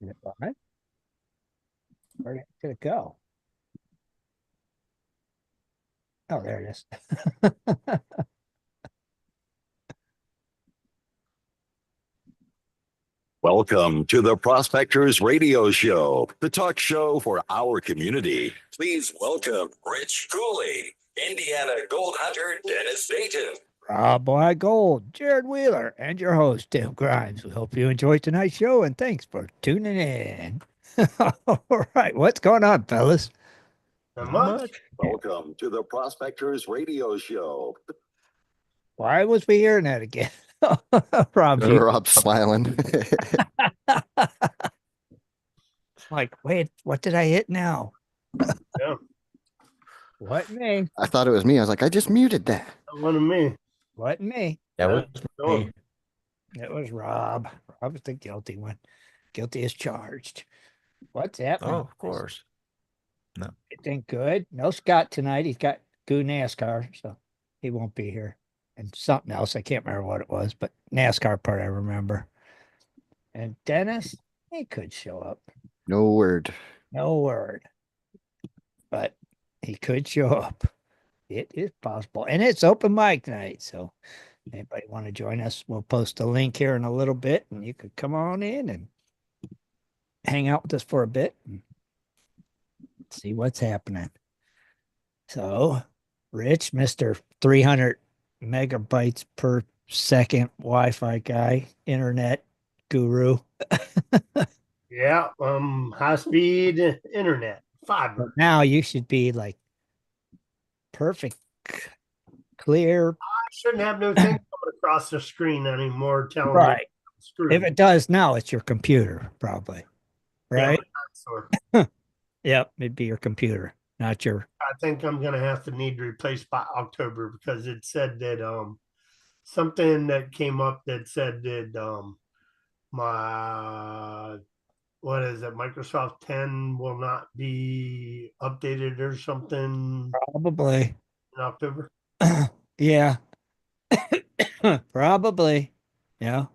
Is it live? Where did it go? Oh, there it is. Welcome to the Prospectors Radio Show, the talk show for our community. Please welcome Rich Cooley, Indiana Gold Hunter Dennis Dayton, Rob White Gold, Jared Wheeler, and your host, Tim Grimes. We hope you enjoyed tonight's show and thanks for tuning in. All right, what's going on, fellas? Not Not much. much. Welcome to the Prospectors Radio Show. Why was we hearing that again? Rob, you Rob's smiling. like, wait, what did I hit now? Yeah, What me? I thought it was me. I was like, I just muted that. that one of me. What me? That was Oh, me. It was Rob. Rob was the guilty one. Guilty as charged. What's happening? Oh, of course. Anything good? No Scott tonight. He's got Goo NASCAR, so he won't be here. And something else. I can't remember what it was, but NASCAR part I remember. And Dennis, he could show up. No word. No word. But he could show up. It is possible. And it's open mic night. So anybody want to join us? We'll post a link here in a little bit and you could come on in and hang out with us for a bit and see what's happening. So, Rich, Mr. 300 megabytes per second Wi-Fi guy, internet guru. yeah. High speed internet, But fiber. now you should be like perfect, clear. I shouldn't have no thing coming across the screen anymore telling me Right. screw If it does now, it's your computer, probably. Right? Yep, it'd be your computer, not your. I think I'm gonna have to need to replace by October because it said that something that came up that said that my what is it, Microsoft 10 will not be updated or something Probably. in October. Yeah. Probably. Yeah.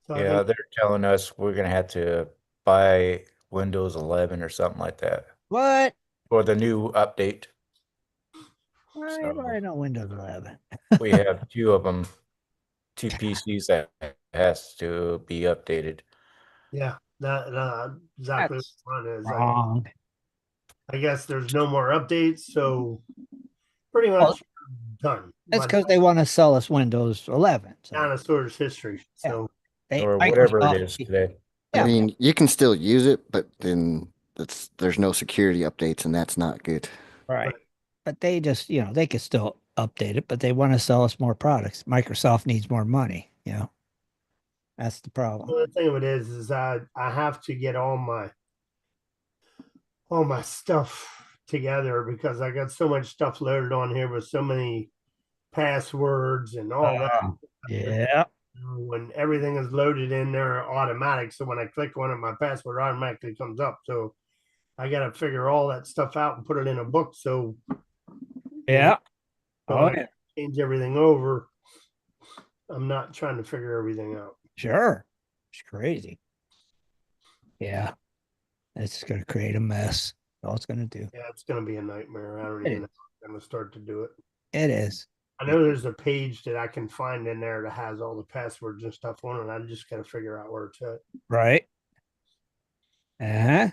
So I Yeah, think they're telling us we're gonna have to buy Windows 11 or something like that What? for the new update. I already know Windows 11. We have two of them, two PCs that has to be updated. yeah, that exactly That's what mine is. wrong. I guess there's no more updates, so pretty Well, much done. That's My because they want to sell us Windows 11. So dinosaurs history. Yeah. So Or whatever it Microsoft- is today. Yeah. I mean, you can still use it, but then there's no security updates, and that's not good. Right. But they just, they could still update it, but they want to sell us more products. Microsoft needs more money, That's the problem. the thing of it is I have to get all my stuff together because I got so much stuff loaded on here with so many passwords and all that. Yeah. When everything is loaded in there automatic, so when I click on it, my password automatically comes up. So I got to figure all that stuff out and put it in a book. So Yeah. So Oh, I yeah. change everything over. I'm not trying to figure everything out. Sure. It's crazy. Yeah. It's going to create a mess. That's all it's going to do. Yeah, it's going to be a nightmare. I don't It even know is. how I'm going to start to do it. It is. I know there's a page that I can find in there that has all the passwords and stuff on it. I just got to figure out where it's at. Right. Uh-huh.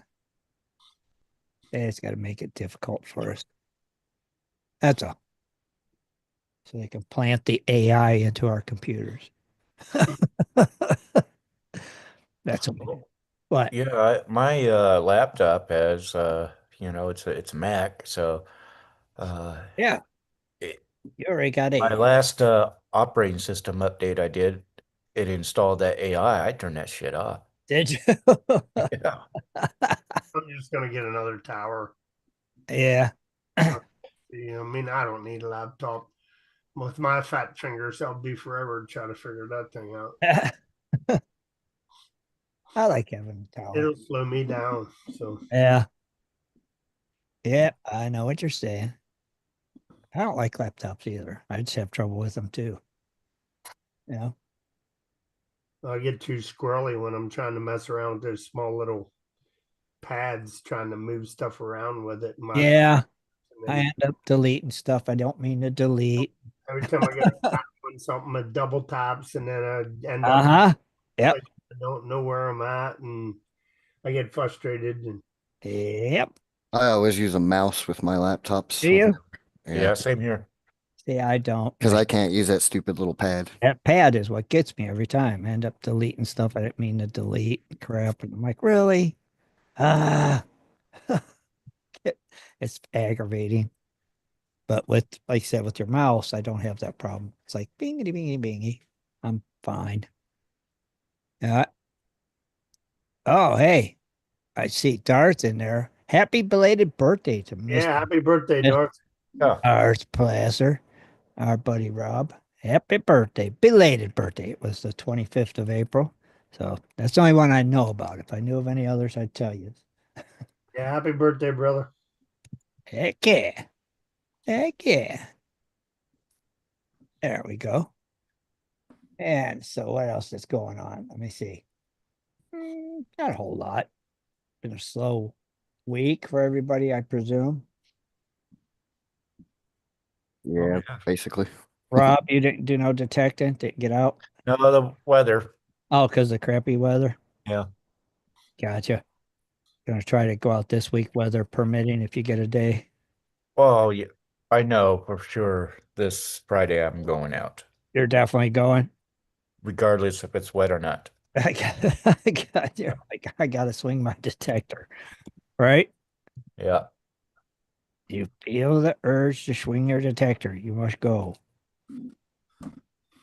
It's got to make it difficult for us. That's all. So they can plant the AI into our computers. That's all. What? Yeah, my laptop has it's a Mac, so Yeah. it, You already got my AI. last operating system update I did, it installed that AI. I turned that shit off. Did you? Yeah. I'm just going to get another tower. Yeah. I mean, I don't need a laptop. With my fat fingers, I'll be forever trying to figure that thing out. I like having a tower. It'll slow me down. So Yeah. Yeah, I know what you're saying. I don't like laptops either. I just have trouble with them too. Yeah. I get too squirrely when I'm trying to mess around with those small little pads, trying to move stuff around with it. Yeah, I And end up deleting stuff I don't mean to delete. every time I get a tap on something, it double taps, and then I end up Uh-huh. Yep. like, I don't know where I'm at, and I get frustrated. And Yep. I always use a mouse with my laptops. Do you? Yeah, Yeah, same here. See, I don't. because I can't use that stupid little pad. That pad is what gets me every time. I end up deleting stuff I didn't mean to delete. Crap. And I'm like, really? Ah, it's aggravating. But with, like I said, with your mouse, I don't have that problem. It's like bingity, bingy, bingy. I'm fine. Yeah. Oh, hey, I see Darth in there. Happy belated birthday to Mr. yeah, happy birthday, Mr. Darth. Yeah. Darth Placer, our buddy Rob. Happy birthday, belated birthday. It was the 25th of April. So that's the only one I know about. If I knew of any others, I'd tell you. Yeah, happy birthday, brother. Heck yeah. Heck yeah. There we go. And so what else is going on? Let me see. Not a whole lot. Been a slow week for everybody, I presume. Yeah, basically. Rob, you didn't do no detecting? Didn't get out? No, the weather. Oh, because of crappy weather? Yeah. Gotcha. Gonna try to go out this week, weather permitting, if you get a day. Well, yeah, I know for sure this Friday I'm going out, You're definitely going. regardless if it's wet or not. I gotta swing my detector, right? Yeah. You feel the urge to swing your detector. You must go.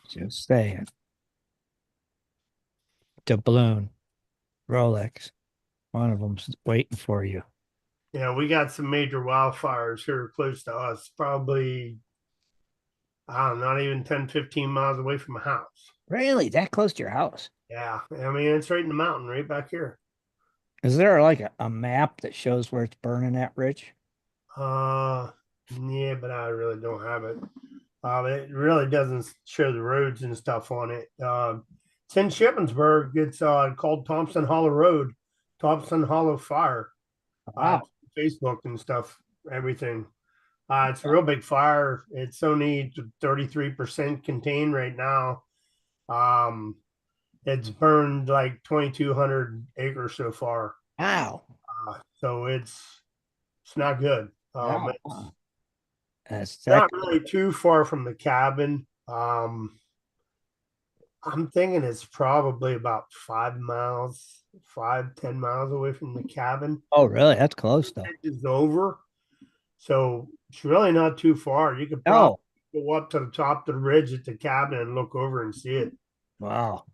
Just saying. Doubloon, Rolex. One of them's waiting for you. Yeah, we got some major wildfires here close to us, probably, I don't know, not even 10, 15 miles away from a house. Really? That close to your house? Yeah, I mean, it's right in the mountain, right back here. Is there like a map that shows where it's burning at, Rich? Uh, yeah, but I really don't have it. It really doesn't show the roads and stuff on it. It's in Shippensburg. It's called Thompson Hollow Road, Thompson Hollow Fire. Wow. Facebook and stuff, everything. It's a real big fire. It's only 33% contained right now. Um, it's burned like 2,200 acres so far. Wow. So it's not good. No. It's That's that. not really too far from the cabin. I'm thinking it's probably about 5 miles, 5, 10 miles away from the cabin. Oh, really? That's close though. It is over. So it's really not too far. You could probably No. go up to the top of the ridge at the cabin and look over and see it. Wow.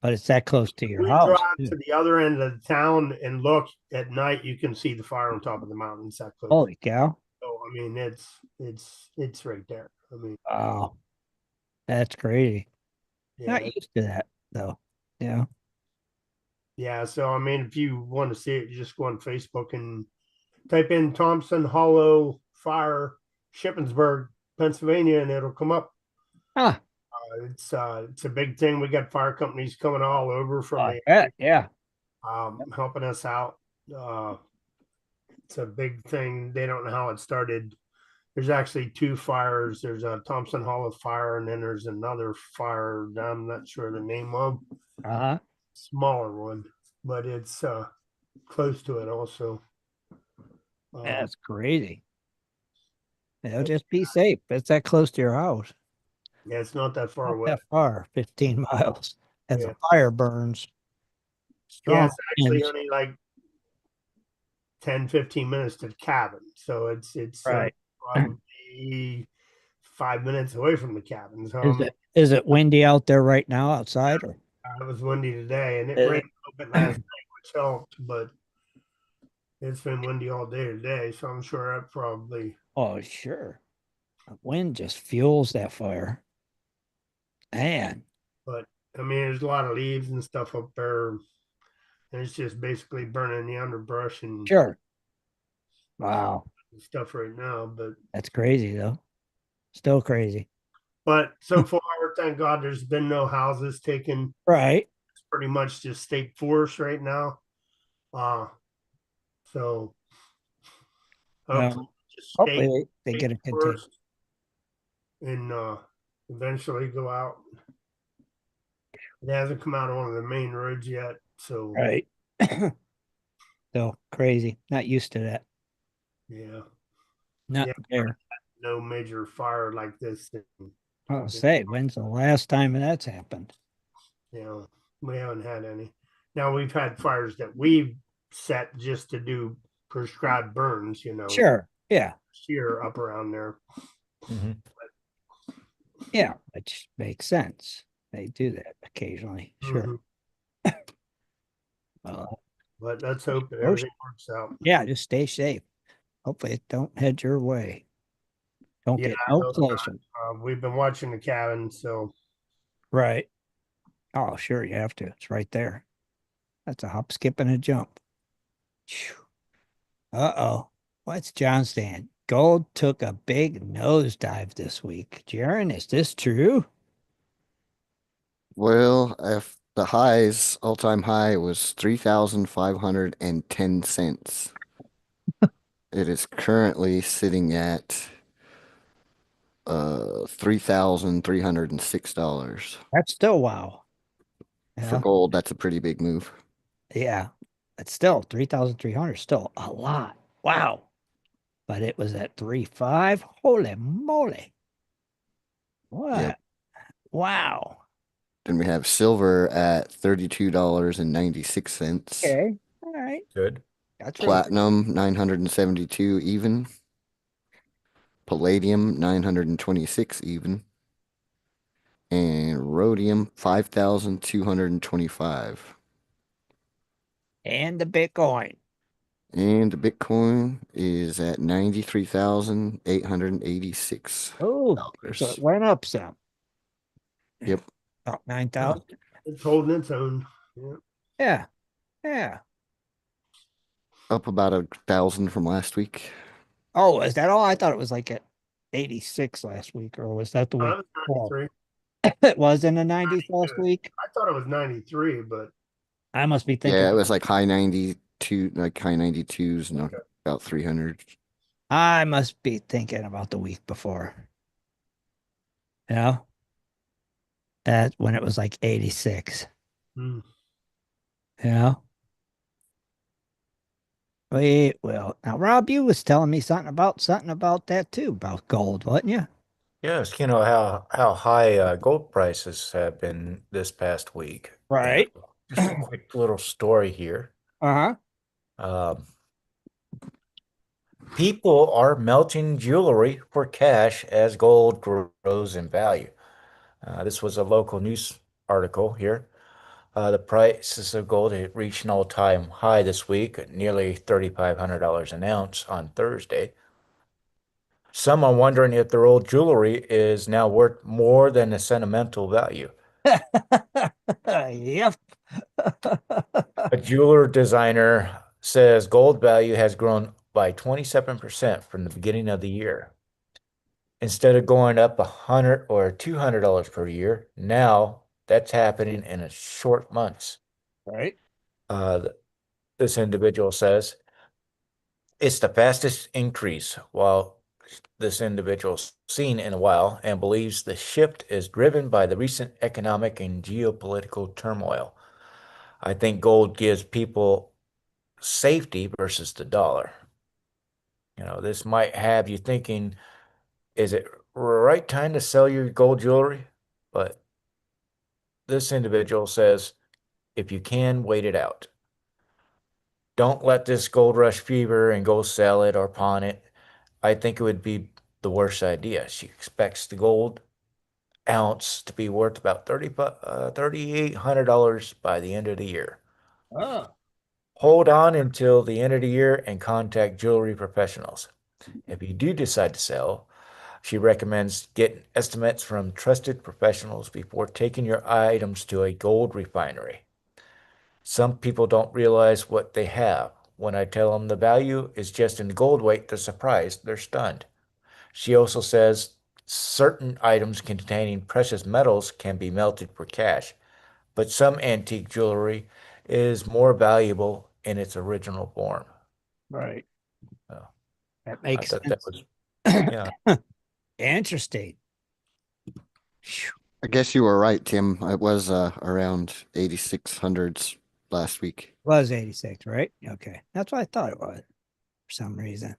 But it's that close to your We house, drive too. to the other end of the town and look at night, you can see the fire on top of the mountain. It's that close. Holy cow. So I mean, it's right there. I mean, Wow. That's crazy. yeah, Not used to that though. Yeah. yeah. So I mean, if you want to see it, you just go on Facebook and type in Thompson Hollow Fire, Shippensburg, Pennsylvania, and it'll come up. Huh. It's a big thing. We got fire companies coming all over from the Yeah. helping us out. It's a big thing. They don't know how it started. There's actually two fires. There's a Thompson Hollow fire, and then there's another fire I'm not sure the name of, Uh-huh. smaller one, but it's close to it also. That's crazy. It'll just be safe. It's that close to your house. Yeah, it's not that far Not away. that far, 15 miles. As Yeah. a fire burns. Yeah, Strong it's actually winds. only like 10, 15 minutes to the cabin. So it's Right. probably 5 minutes away from the cabin. So I Is mean, it windy out there right now outside? Or it was windy today, and it Is rained it? a little bit last night, which helped, but it's been windy all day today. So I'm sure that probably. Oh, sure. The wind just fuels that fire. Man, But I mean, there's a lot of leaves and stuff up there, and it's just basically burning the underbrush and sure. Wow. stuff right now. That's crazy though. Still crazy. But so far thank God there's been no houses taken. Right. It's pretty much just state forest right now. Uh, so hopefully Um, just hopefully state, they state get a continue. forest and eventually go out. It hasn't come out on one of the main roads yet. So Right. So crazy. Not used to that. yeah. Not Yeah. there. No major fire like this. And, I'll say, when's the last time that's happened? we haven't had any. Now we've had fires that we've set just to do prescribed burns, Sure. Yeah. sheer up around there. Mhm. Yeah. Which makes sense. They do that occasionally. Sure. Mhm. Well, But let's hope that first, everything works out. yeah, just stay safe. Hopefully it don't head your way. Don't Yeah, get I no hope closer. we've been watching the cabin, so Right. Oh, sure, you have to. It's right there. That's a hop, skip, and a jump. Uh-oh. What's John saying? Gold took a big nosedive this week. Jaron, is this true? Well, if the highs, all-time high was 3,510 cents. It is currently sitting at $3,306. That's still wow. For Yeah. gold, that's a pretty big move. Yeah. It's still 3,300, still a lot. Wow. But it was at 3.5. Holy moly. Yep. What? Wow. Then we have silver at $32.96. Okay. All right. Good. That's real. Platinum 972 even. Palladium 926 even. And rhodium 5,225. And the Bitcoin. And the Bitcoin is at 93,886 Oh, so it dollars. went up some. Yep. About 9,000. it's holding its own. Yeah. Yeah. Yeah. Up about 1,000 from last week. Oh, is that all? I thought it was like at 86 last week, or was that the I week was before? 93. It was in the 90s last 92. week. I thought it was 93, but I must be Yeah, thinking, it was like high 92, like high 92s and okay. about 300. I must be thinking about the week before. You know, that when it was like 86. Mm. You know, we will. Now, Rob, you was telling me something about that too, about gold, wasn't you? Yes, you know how high gold prices have been this past week. And Right. just a quick little story here. Uh-huh. Um, People are melting jewelry for cash as gold grows in value. This was a local news article here. The prices of gold had reached an all-time high this week, at nearly $3,500 an ounce on Thursday. Some are wondering if their old jewelry is now worth more than the sentimental value. Yep. A jeweler designer says gold value has grown by 27% from the beginning of the year. Instead of going up 100 or $200 per year, now that's happening in a short months. Right. Uh, this individual says it's the fastest increase while this individual's seen in a while and believes the shift is driven by the recent economic and geopolitical turmoil. I think gold gives people safety versus the dollar. You know, this might have you thinking, is it right time to sell your gold jewelry? But this individual says, if you can, wait it out. Don't let this gold rush fever and go sell it or pawn it. I think it would be the worst idea. She expects the gold ounce to be worth about $3,800 by the end of the year. Oh. Hold on until the end of the year and contact jewelry professionals. If you do decide to sell, she recommends getting estimates from trusted professionals before taking your items to a gold refinery. Some people don't realize what they have. When I tell them the value is just in gold weight, they're surprised, they're stunned. She also says Certain items containing precious metals can be melted for cash, but some antique jewelry is more valuable in its original form. Right. Oh, That I makes thought that sense. was, yeah. Interesting. Phew. I guess you were right, Tim. It was around 8600s last week. Was 86, right? Okay. That's what I thought it was for some reason.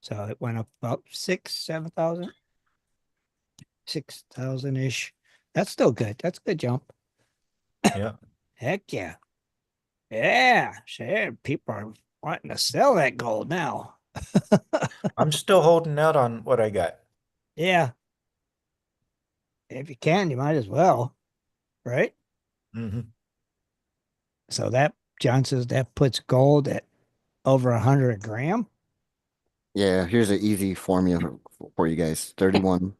So it went up about 7,000, 6,000 ish. That's still good. That's a good jump. Yeah. Heck yeah. Yeah. Sure. People are wanting to sell that gold now. I'm still holding out on what I got. Yeah. If you can, you might as well. Right? Mm-hmm. So that John says that puts gold at over 100 a gram. Yeah, here's an easy formula for you guys. 31.1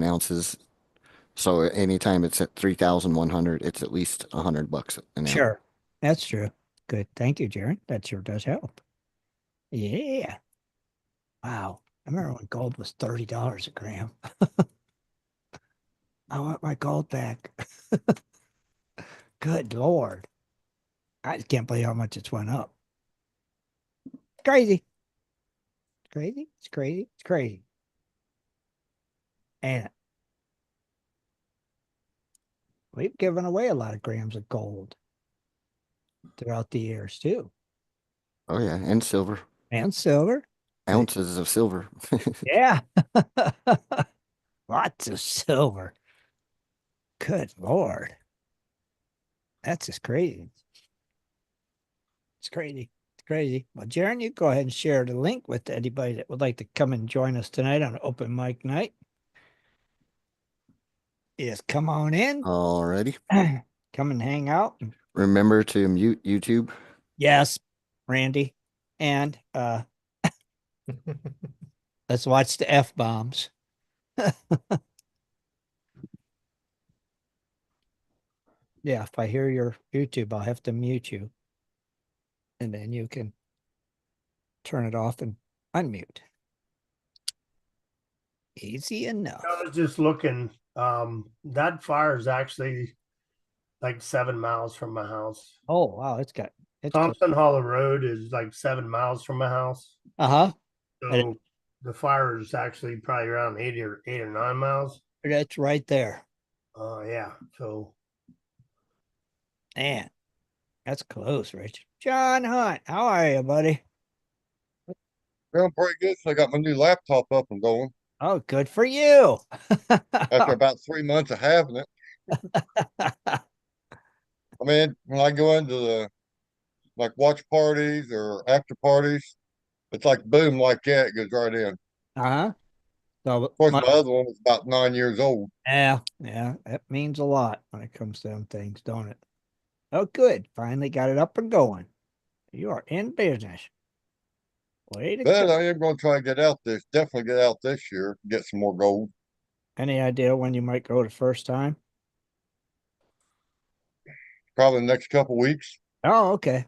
ounces. So anytime it's at 3,100, it's at least $100 an ounce. Sure. That's true. Good. Thank you, Jaron. That sure does help. Yeah. Wow. I remember when gold was $30 a gram. I want my gold back. Good Lord. I just can't believe how much it's went up. Crazy. It's crazy. It's crazy. It's crazy. And we've given away a lot of grams of gold throughout the years too. Oh yeah, and silver. And silver. Ounces of silver. Yeah. Lots of silver. Good Lord. That's just crazy. It's crazy. It's crazy. Well, Jaron, you go ahead and share the link with anybody that would like to come and join us tonight on open mic night. Just come on in, Alrighty. come and hang out. Remember to mute YouTube. Yes, Randy. And let's watch the F bombs. Yeah, if I hear your YouTube, I'll have to mute you. And then you can turn it off and unmute. Easy enough. I was just looking. That fire is actually like 7 miles from my house. Oh, wow. It's Thompson Hollow Road is like 7 miles from my house. uh-huh. So the fire is actually probably around 8 or 9 miles. That's right there. Yeah. So Man, that's close, Rich. John Hunt, how are you, buddy? Feeling pretty good. So I got my new laptop up and going Oh, good for you. after about 3 months of having it. I mean, when I go into the like watch parties or after parties, it's like boom, like that, it goes right in. Uh-huh. So Of course, my other one was about 9 years old. yeah, that means a lot when it comes to them things, don't it? Oh, good. Finally got it up and going. You are in business. Way to But go. I am going to try to definitely get out this year, get some more gold. Any idea when you might go the first time? Probably the next couple weeks. Oh, okay.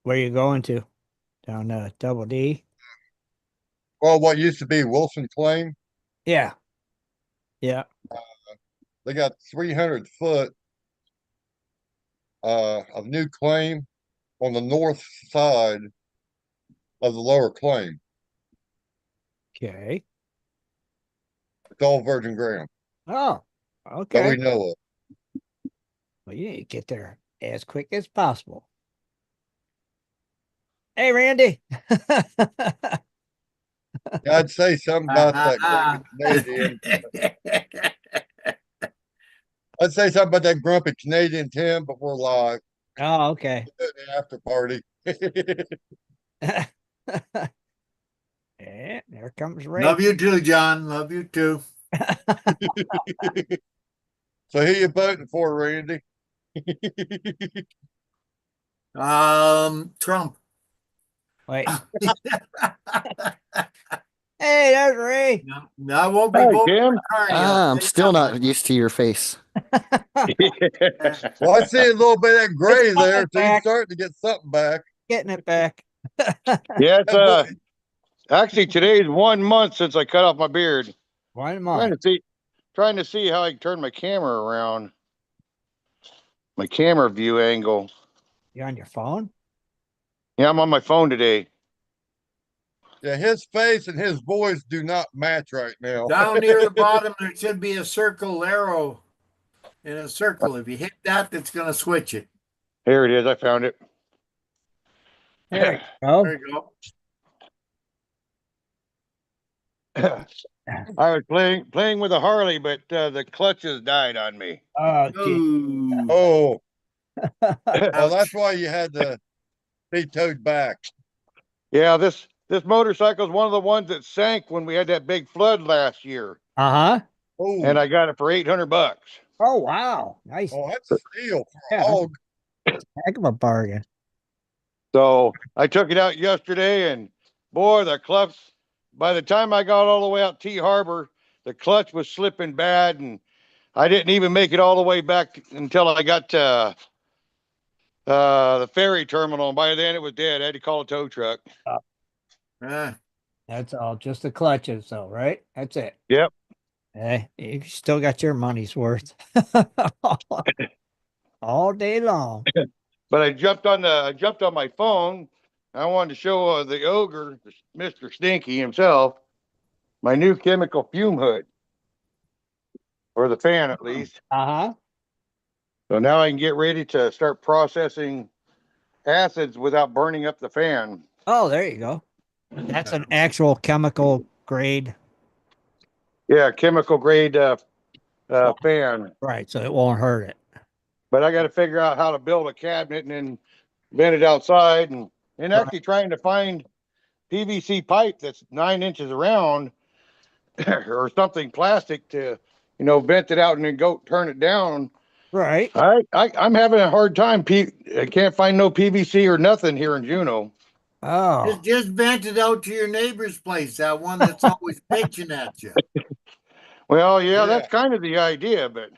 Where you going to? Down Double D? Well, what used to be Wilson Claim, Yeah. Yeah. they got 300 foot of new claim on the north side of the lower claim. Okay. It's all virgin ground Oh, that okay. we know of. Well, you need to get there as quick as possible. Hey, Randy. Yeah, I'd say something about that grumpy Canadian. I'd say something about that grumpy Canadian Tim, but we're live. Oh, okay. The after party. Yeah, there comes Ray. Love you too, John. Love you too. So who you voting for, Randy? Trump. Wait. Hey, there's Ray. No, I won't be Hey, voting Tim. for Carney. I'm still not used to your face. Well, I see a little bit of that gray It's there, so you're back. starting to get something back. Getting it back. Yeah, Actually, today's 1 month since I cut off my beard. 1 Trying month. trying to see how I can turn my camera around. My camera view angle. You on your phone? Yeah, I'm on my phone today. Yeah, his face and his voice do not match right now. Down near the bottom, there should be a circle arrow in a circle. If you hit that, it's going to switch it. Here it is. I found it. There you go. There you I was playing with a Harley, but the clutches died on me. Oh, go. gee. Ooh. Oh, well, that's why you had to be towed back. Yeah, this motorcycle is one of the ones that sank when we had that big flood last year, Uh-huh. and Oh, I got it for $800. Oh, wow. Nice. Oh, that's a steal for Yeah, a hog. heck of a bargain. So I took it out yesterday, and boy, the clutch. By the time I got all the way out T Harbor, the clutch was slipping bad, and I didn't even make it all the way back until I got to the ferry terminal. And by then, it was dead. I had to call a tow truck. Ah, That's all. Just the clutches, though, right? That's it. Yep. Hey, you still got your money's worth all day long. But I jumped on my phone. I wanted to show the ogre, Mr. Stinky himself, my new chemical fume hood, or the fan at least. Uh-huh. So now I can get ready to start processing acids without burning up the fan. Oh, there you go. That's an actual chemical grade. Yeah, chemical grade fan. Right, so it won't hurt it. But I got to figure out how to build a cabinet and then vent it outside, and actually trying to find PVC pipe that's 9 inches around or something plastic to, vent it out and then go turn it down. Right. I'm having a hard time. I can't find no PVC or nothing here in Juneau. Oh, just vent it out to your neighbor's place, that one that's always bitching at you. Well, yeah, that's kind of the idea, but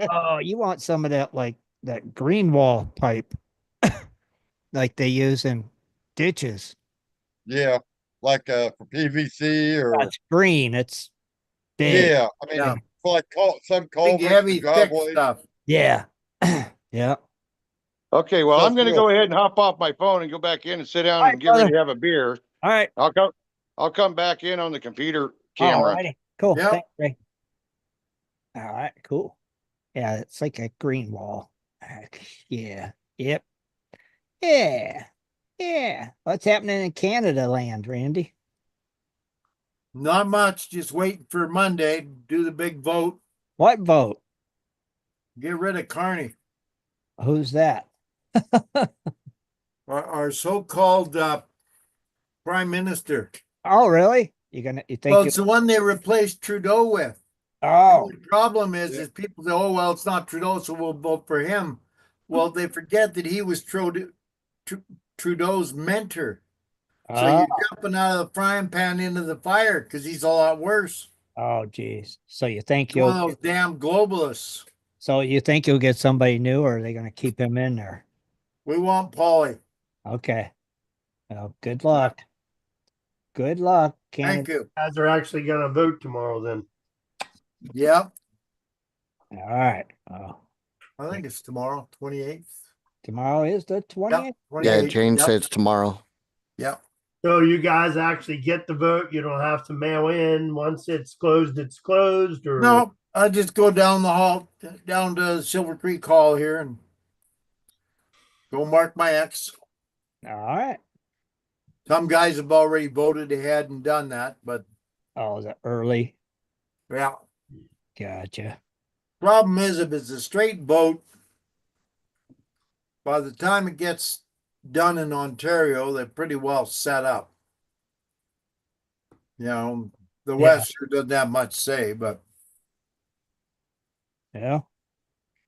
oh, you want some of that, like that green wall pipe, like they use in ditches. yeah, like for PVC or That's green. It's big. yeah, I mean Yeah. for like some Big, culverts, heavy, thick driveways. stuff. Yeah. Yeah. Okay, well, I'm going to That's go ahead and hop off my phone and go back in and sit down All and right, get ready brother. to have a beer. All right. I'll come back in on the computer All camera. righty. Cool. Yep. Thanks, Ray. All right. Cool. Yeah, it's like a green wall. Yeah. Yep. Yeah. Yeah. What's happening in Canada land, Randy? Not much. Just waiting for Monday. Do the big vote. What vote? Get rid of Carney. Who's that? Our so-called prime minister. Oh, really? You think Well, it's the one they replaced Trudeau with. Oh, The problem is people say, "Oh, well, it's not Trudeau, so we'll vote for him." Well, they forget that he was Trudeau's mentor. So you're jumping out of the frying pan into the fire because he's a lot worse. oh, geez. So you think He's one of those damn globalists. you'll get somebody new, or are they going to keep him in there? We want Paulie. Okay. Well, good luck. Good luck, Thank Canada. you. guys are actually going to vote tomorrow then. Yep. All right. Oh, I think it's tomorrow, 28th. tomorrow is the 20th. Yeah, 28th. Jane Yep. says tomorrow. Yep. So you guys actually get the vote. You don't have to mail in. Once it's closed, or No, I just go down the hall, down to Silver Creek Hall here and go mark my X. All right. Some guys have already voted ahead and done that, but Oh, is it early? yeah. Gotcha. Problem is, if it's a straight vote, by the time it gets done in Ontario, they're pretty well set up. The Yeah. West sure doesn't have much say, but Yeah.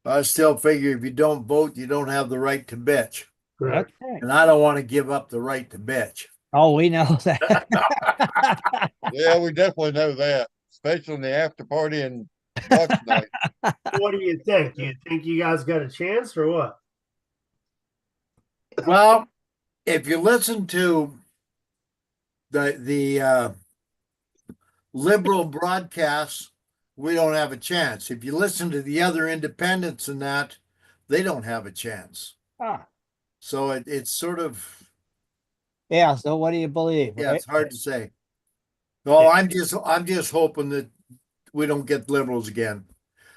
I still figure if you don't vote, you don't have the right to bitch. correct. Okay. And I don't want to give up the right to bitch. Oh, we know that. Yeah, we definitely know that, especially in the after party and watch night. What do you think? Do you think you guys got a chance or what? Well, if you listen to the liberal broadcasts, we don't have a chance. If you listen to the other independents and that, they don't have a chance. Ah, So it's sort of, yeah. So what do you believe, yeah, right? it's hard to say. No, I'm just hoping that we don't get liberals again.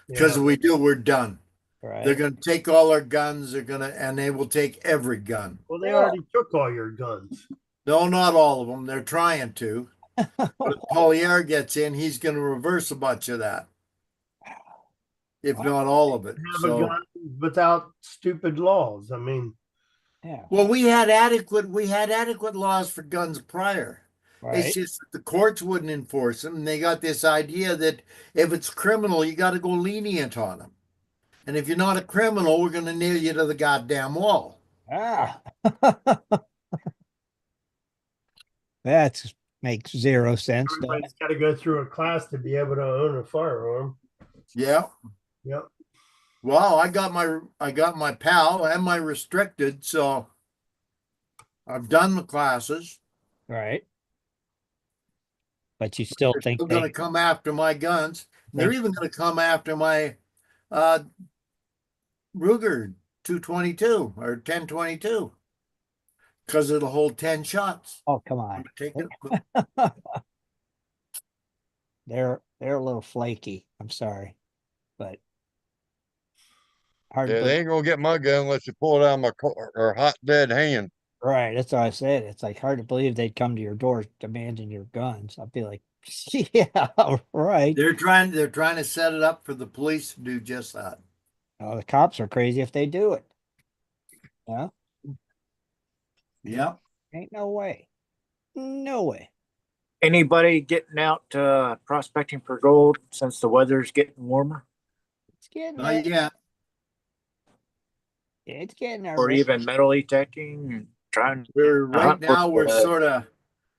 Because Yeah. if we do, we're done. They're Right. going to take all our guns. And they will take every gun. Well, they already took all your guns. No, not all of them. They're trying to. But if Pollier gets in, he's going to reverse a bunch of that, if not all of it. Have a gun without stupid laws. I mean, Yeah. Well, we had adequate laws for guns prior. It's Right. just that the courts wouldn't enforce them, and they got this idea that if it's criminal, you got to go lenient on them. And if you're not a criminal, we're going to nail you to the goddamn wall. Ah. That makes zero sense. everybody's got to go through a class to be able to own a firearm. Yeah. Yep. Well, I got my PAL and my restricted, so I've done the classes. Right. But you still They're think still going to come after my guns. They're even going to come after my Ruger 222 or 1022 because it'll hold 10 shots. oh, come on. Take it. They're a little flaky. I'm sorry. But hard to Yeah, they believe. ain't gonna get my gun unless you pull it out of my car or hot dead hand. Right. That's what I said. It's like hard to believe they'd come to your door demanding your guns. I'd be like, yeah, right. They're trying to set it up for the police to do just that. Oh, the cops are crazy if they do it. Yeah. Yeah. Ain't no way. No way. Anybody getting out prospecting for gold since the weather's getting warmer, It's getting Not there. yet. It's getting there. or Rick. even metal detecting and trying? We're right hunt now for,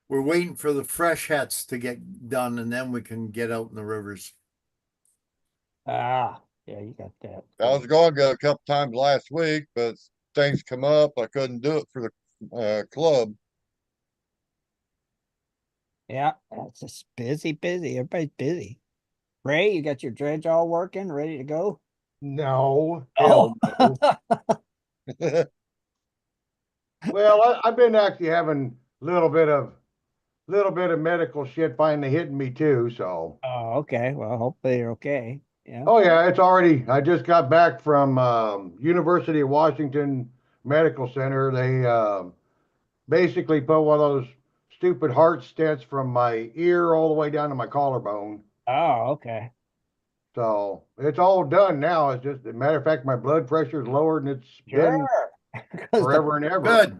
we're waiting for the fresh hets to get done and then we can get out in the rivers. Ah, yeah, you got that. I was going to go a couple times last week, but things come up. I couldn't do it for the club. Yeah, it's just busy. Everybody's busy. Ray, you got your dredge all working, ready to go? No, Oh, hell no. Well, I've been actually having a little bit of medical shit finally hitting me too. So, oh, okay. Well, hopefully you're okay. Yeah. oh yeah, it's already. I just got back from University of Washington Medical Center. They basically put one of those stupid heart stents from my ear all the way down to my collarbone. Oh, okay. So it's all done now. It's just, a matter of fact, my blood pressure is lower than it's been Sure. 'Cause forever and ever. Good.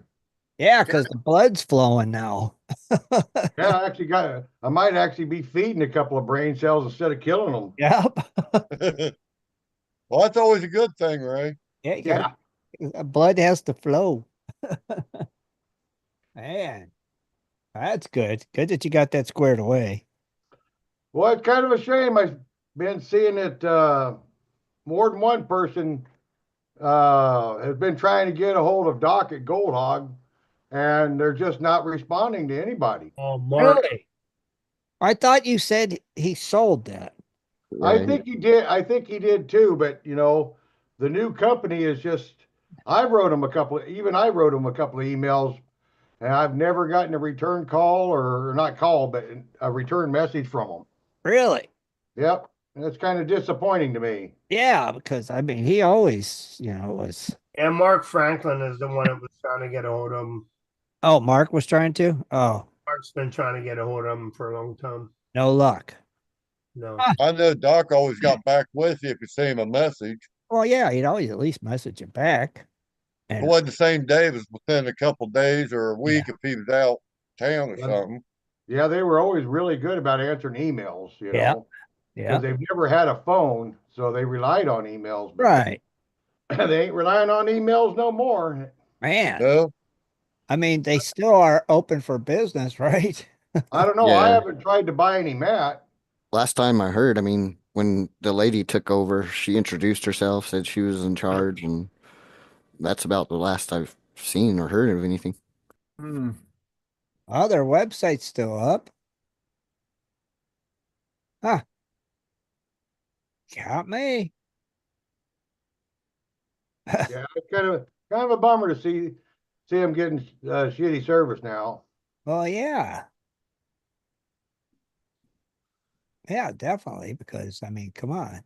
yeah, because the blood's flowing now. Yeah, I might actually be feeding a couple of brain cells instead of killing them. Yep. Well, that's always a good thing, Ray. Yeah, you Yeah. blood has to flow. Man, that's good. Good that you got that squared away. Well, it's kind of a shame. I've been seeing it, more than one person has been trying to get a hold of Doc at Gold Hog, and they're just not responding to anybody. Oh, Mark. Really? I thought you said he sold that. I Right. think he did. I think he did too. But the new company is just. I wrote him a couple. Even I wrote him a couple of emails, and I've never gotten a return call or not call, but a return message from him. Really? Yep, and it's kind of disappointing to me. Yeah, because I mean, he always, was. And Mark Franklin is the one that was trying to get a hold of him. Oh, Mark was trying to? Oh, Mark's been trying to get a hold of him for a long time. no luck. No. I know Doc always got back with you if you sent him a message. Well, yeah, he'd always at least message you back. If it And wasn't the same day, it was within a couple days or a week if he was out town or Yeah. something. Yeah, they were always really good about answering emails. Yeah. because they've never had a phone, so they relied on emails. But right. they ain't relying on emails no more. Man, No, I mean, they still are open for business, right? I don't know. I Yeah. haven't tried to buy any mat. Last time I heard, I mean, when the lady took over, she introduced herself, said she was in charge, and that's about the last I've seen or heard of anything. Hmm. Oh, their website's still up. Huh. Got me. Yeah, it's kind of a bummer to see him getting shitty service now. Well, yeah. Yeah, definitely. Because I mean, come on.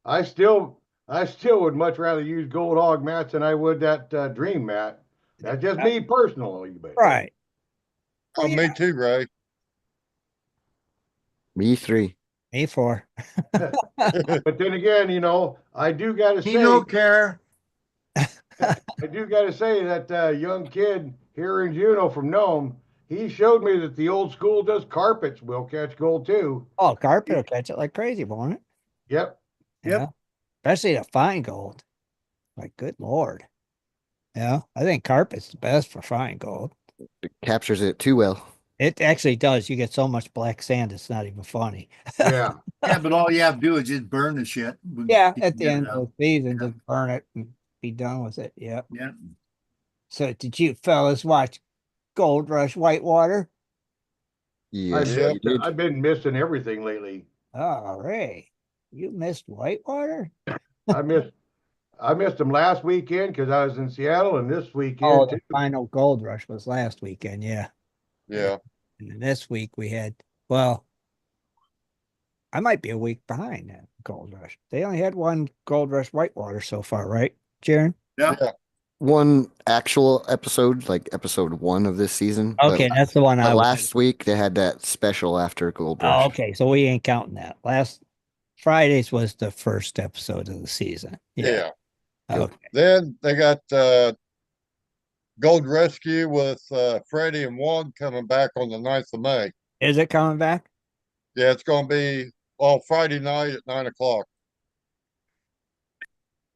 I still I still would much rather use Gold Hog mats than I would that Dream mat. That's just me personally, but Right. Oh, me too, Ray. Me three. Me four. but then again, I do got to He say don't care. I do got to say that young kid here in Juneau from Nome, he showed me that the old school does carpets will catch gold too. Oh, carpet will catch it like crazy, won't it? Yep. Yeah. Especially the fine gold. Like, good Lord. Yeah. I think carpet's the best for fine gold. It captures it too well. It actually does. You get so much black sand, it's not even funny. Yeah. Yeah, but all you have to do is just burn the shit. Yeah, You at can the get end it of out. the season, Yeah. just burn it and be done with it. Yeah. Yeah. So did you fellas watch Gold Rush Whitewater? Yes, Yep. we did. I've been missing everything lately. Oh, Ray, you missed Whitewater? I missed I missed them last weekend because I was in Seattle, and this Oh, weekend the too. final Gold Rush was last weekend. Yeah. Yeah. And then this week we had, well, I might be a week behind that Gold Rush. They only had one Gold Rush Whitewater so far, right, Jaron? Yeah. Yeah. One actual episode, like episode 1 of this season. Okay, that's the one I But was. last week they had that special after Gold Oh, Rush. okay. So we ain't counting that. Last Fridays was the first episode of the season. Yeah. Yeah. Okay. Then they got Gold Rescue with Freddie and Juan coming back on the 9th of May. Is it coming back? Yeah, it's going to be all Friday night at 9 o'clock.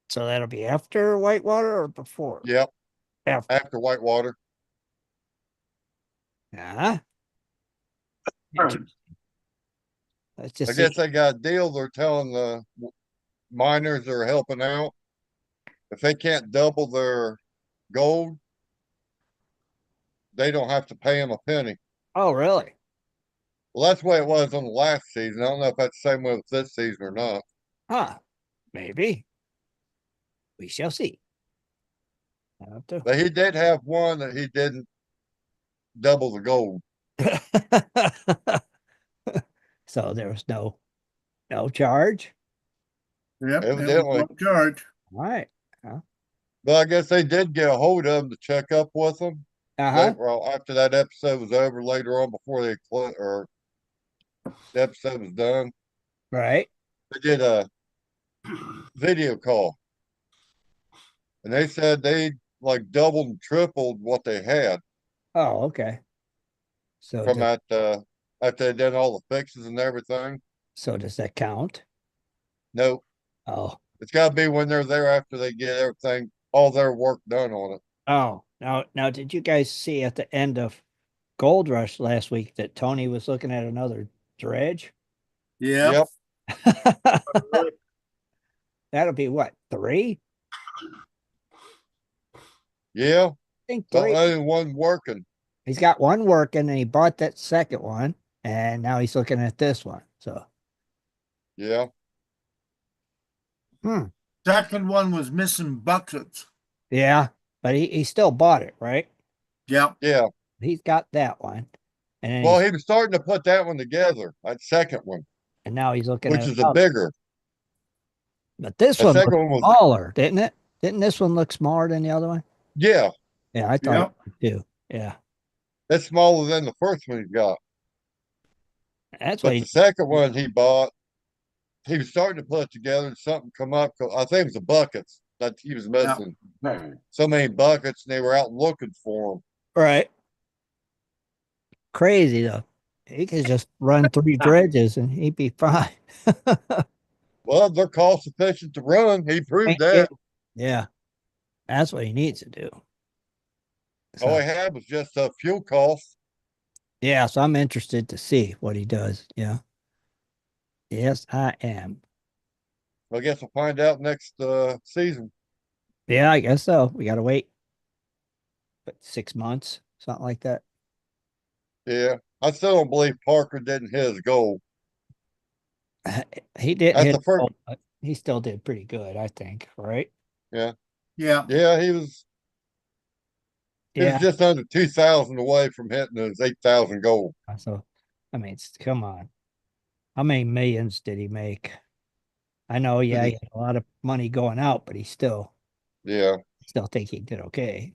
So that'll be after Whitewater or before? Yep, After. after Whitewater. Yeah. Interesting. Let's I just guess see. they got a deal. They're telling the miners that are helping out if they can't double their gold, they don't have to pay them a penny. Oh, really? Well, that's the way it was on the last season. I don't know if that's the same way with this season or not. Huh. Maybe. We shall see. I'll have to. But he did have one that he didn't double the gold. So there was no charge. Yep. That was Evidently. no charge. All right. Uh-huh. But I guess they did get a hold of him to check up with them. Uh-huh. Well, after that episode was over, later on before or the episode was done, Right. they did a video call, and they said they like doubled and tripled what they had Oh, okay. So from does, that after they did all the fixes and everything. so does that count? Nope, Oh. it's got to be when they're there after they get everything, all their work done on it. Oh. Now did you guys see at the end of Gold Rush last week that Tony was looking at another dredge? Yep. Yep, That'll be what, 3? yeah. I think The 3. only one working. He's got one working and he bought that second one, and now he's looking at this one. So Yeah, Second one was missing buckets. yeah, but he still bought it, right? Yep. yeah. He's got that one. And then Well, he was starting to put that one together, that second one, and now he's looking which at is the another. bigger. But this The one second looked one was, smaller, didn't it? Didn't this one look smaller than the other one? yeah, Yeah, I thought Yep. it did too. Yeah. that's smaller than the first one he got. That's what But the he second one he bought, he was starting to put it together and something come up. I think it was the buckets that he was missing. So many buckets and they were out looking for them. right. Crazy though. He could just run 3 dredges and he'd be fine. Well, they're cost efficient to run. He proved Yeah. that. Yeah. That's what he needs to do. All So he had was just a fuel cost. yeah, so I'm interested to see what he does. Yeah. Yes, I am. I guess we'll find out next season. Yeah, I guess so. We gotta wait. But 6 months. something like that. Yeah. I still don't believe Parker didn't hit his goal. He didn't That's hit the first. goal, but he still did pretty good, I think, right? Yeah. Yeah. Yeah. He was Yeah. just under 2,000 away from hitting his 8,000 goal. So, I mean, come on. How many millions did he make? I know, yeah, he had a lot of money going out, but he still Yeah. think he did okay.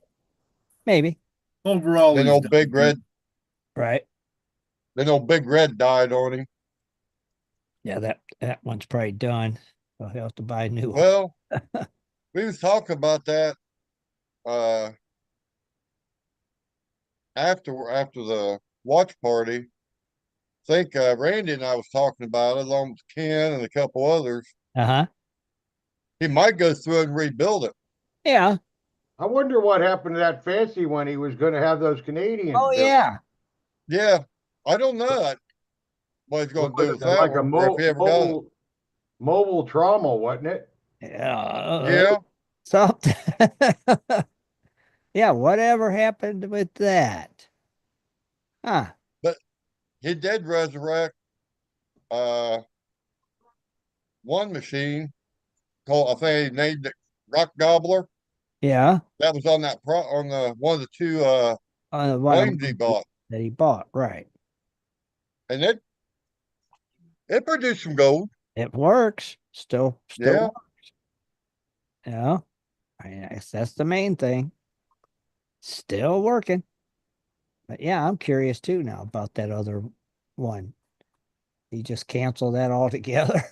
Maybe. Overall, Then he's old done Big good. Red. Right. Then old Big Red died on him. Yeah, that one's probably done. So he'll have to buy a new one. Well, we was talking about that uh after the watch party. I think Randy and I was talking about it along with Ken and a couple others. Uh-huh. He might go through and rebuild it. Yeah. I wonder what happened to that fancy one he was going to have those Canadians Oh, build. yeah. Yeah, I don't know what he's going to do with that like one, a or if he ever got it. mobile trauma, wasn't it? Yeah. Yeah, Something. Yeah, whatever happened with that? Huh. but he did resurrect uh one machine called, I think he named it Rock Gobbler. Yeah. That was on on the one of the two One of planes he them bought, that he bought, right. and it produced some gold. It works. Still Yeah, works. Yeah. I guess that's the main thing. Still working. But yeah, I'm curious too now about that other one. He just canceled that altogether.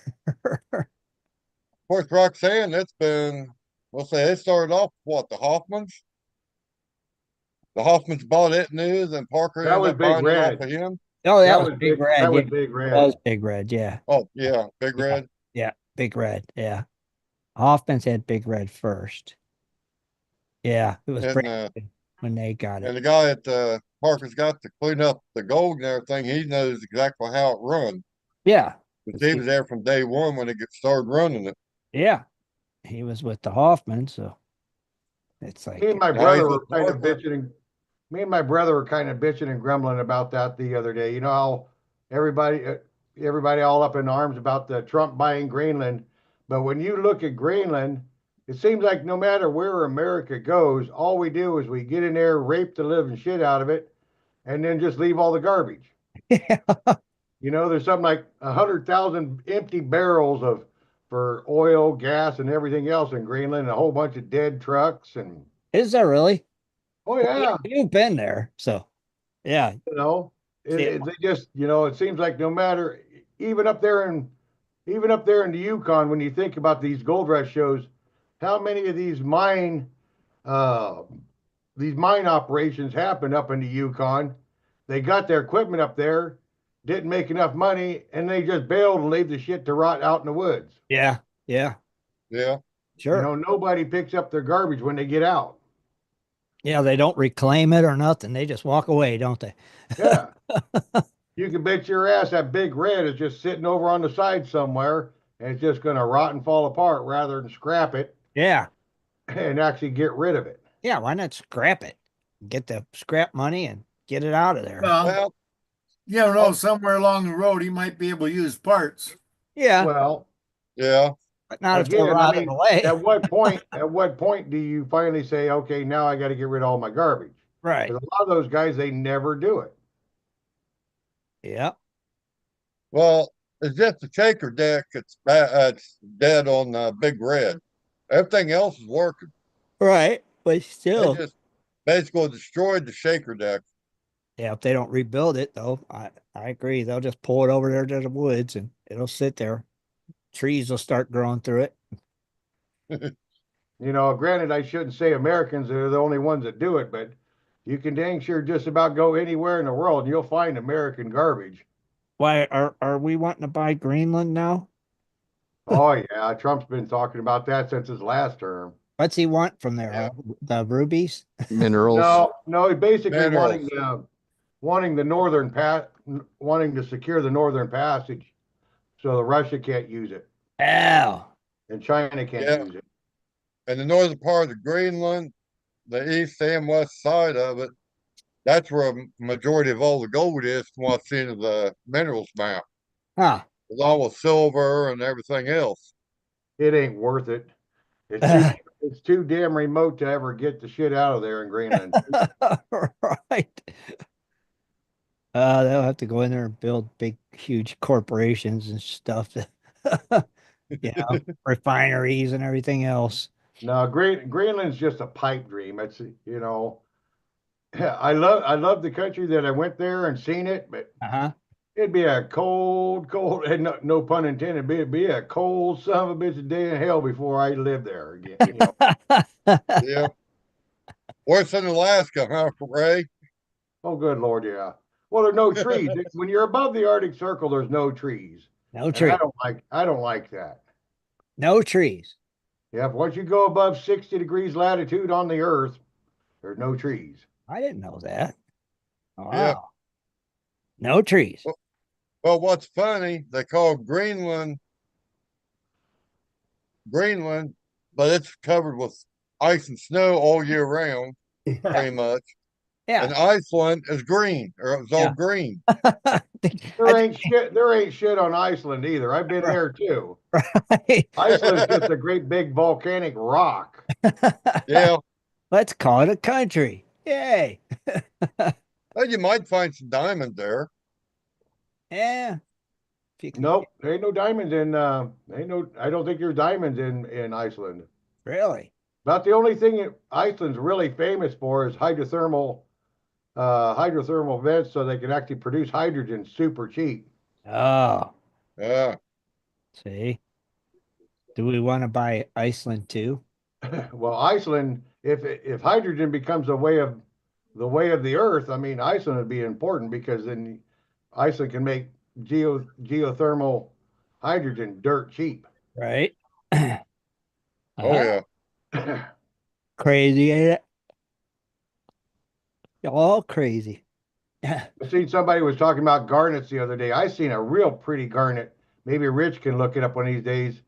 of course, Roxanne. That's been, let's say, it started off what, the Hoffmans. The Hoffmans bought it new, then Parker That ended was up Big buying it off Red. of him. Oh, that That was was Big big. That Red. Yeah, was Big it Red. was Big Red. Yeah. Oh yeah, Big Yeah. Red. Yeah. Big Red. Yeah. Hoffman's had Big Red first. Yeah. It was And Brandon when they got and it. the guy at Parker's got to clean up the gold and everything. He knows exactly how it runs. Yeah. Because he was there from day one when it started running it. Yeah. He was with the Hoffman. So it's Me and like, my Now brother he's were with kind of Parker. bitching. Me and my brother were kind of bitching and grumbling about that the other day. You know how everybody, everybody all up in arms about the Trump buying Greenland, but when you look at Greenland, it seems like no matter where America goes, all we do is we get in there, rape the living shit out of it, and then just leave all the garbage. yeah. You know, there's something like 100,000 empty barrels of for oil, gas, and everything else in Greenland, and a whole bunch of dead trucks, and Is there really? oh Well, yeah, you've been there. So yeah. you know, See, they just, you know, it seems like no matter, even up there in, even up there in the Yukon, when you think about these gold rush shows, how many of uh, these mine operations happen up in the Yukon? They got their equipment up there, didn't make enough money, and they just bailed and leave the shit to rot out in the woods. yeah. Yeah. Yeah. You Sure. know, nobody picks up their garbage when they get out. Yeah. They don't reclaim it or nothing. They just walk away, don't they? Yeah. You can bet your ass that Big Red is just sitting over on the side somewhere and it's just going to rot and fall apart rather than scrap it Yeah. and actually get rid of it. Yeah. Why not scrap it? Get the scrap money and get it out of there. Well, You don't know, somewhere along the road, he might be able to use parts. Yeah. Well, yeah. But not if they're again, I rotting mean, away. at what point do you finally say, okay, now I got to get rid of all my garbage? Right. Because a lot of those guys, they never do it. Yeah. Well, it's just the shaker deck. It's bad. It's dead on Big Red. Everything else is working. Right. But They still. just basically destroyed the shaker deck. Yeah. If they don't rebuild it, though, I agree. They'll just pull it over there to the woods and it'll sit there. Trees will start growing through it. You know, granted, I shouldn't say Americans are the only ones that do it, but you can dang sure just about go anywhere in the world and you'll find American garbage. Why are we wanting to buy Greenland now? Oh yeah, Trump's been talking about that since his last term. What's he want from there? Yeah. The rubies? Minerals. No, he basically Minerals. wanting the northern pass, wanting to secure the northern passage, so the Russia can't use it Oh. and China can't Yeah. use it. And the northern part of Greenland, the east and west side of it, That's where a majority of all the gold is from what's in the minerals map. Huh. With all the silver and everything else. It ain't worth it. It's too damn remote to ever get the shit out of there in Greenland. Right. They'll have to go in there and build big, huge corporations and stuff. Refineries and everything else. No, Greenland's just a pipe dream. It's I love the country that I went there and seen it, but Uh-huh. it'd be a cold, and no pun intended, it'd be a cold son of a bitch day in hell before I lived there again. Yeah. Worse than Alaska, huh, Ray? Oh, good Lord, yeah. Well, there's no trees. When you're above the Arctic Circle, there's no trees. No And trees. I don't like that. No trees. Yeah, once you go above 60 degrees latitude on the Earth, there's no trees. I didn't know that. Wow. Yeah. No trees. Well, what's funny, they call Greenland, but it's covered with ice and snow all year round, pretty much. Yeah. And Iceland is green, or it's all green. There ain't shit on Iceland either. I've been there too. Right. Iceland's just a great big volcanic rock. Yeah. Let's call it a country. Yay. Well, you might find some diamonds there. Yeah. Nope, there ain't no diamonds in I don't think there's diamonds in Iceland. Really? About the only thing Iceland's really famous for is hydrothermal vents, so they can actually produce hydrogen super cheap. Oh. Yeah. See? Do we want to buy Iceland too? Well, Iceland, if hydrogen becomes the way of the earth, I mean, Iceland would be important because then Iceland can make geothermal hydrogen dirt cheap. Right? Oh yeah. Crazy, ain't it? All crazy. I seen somebody was talking about garnets the other day. I seen a real pretty garnet. Maybe Rich can look it up one of these days.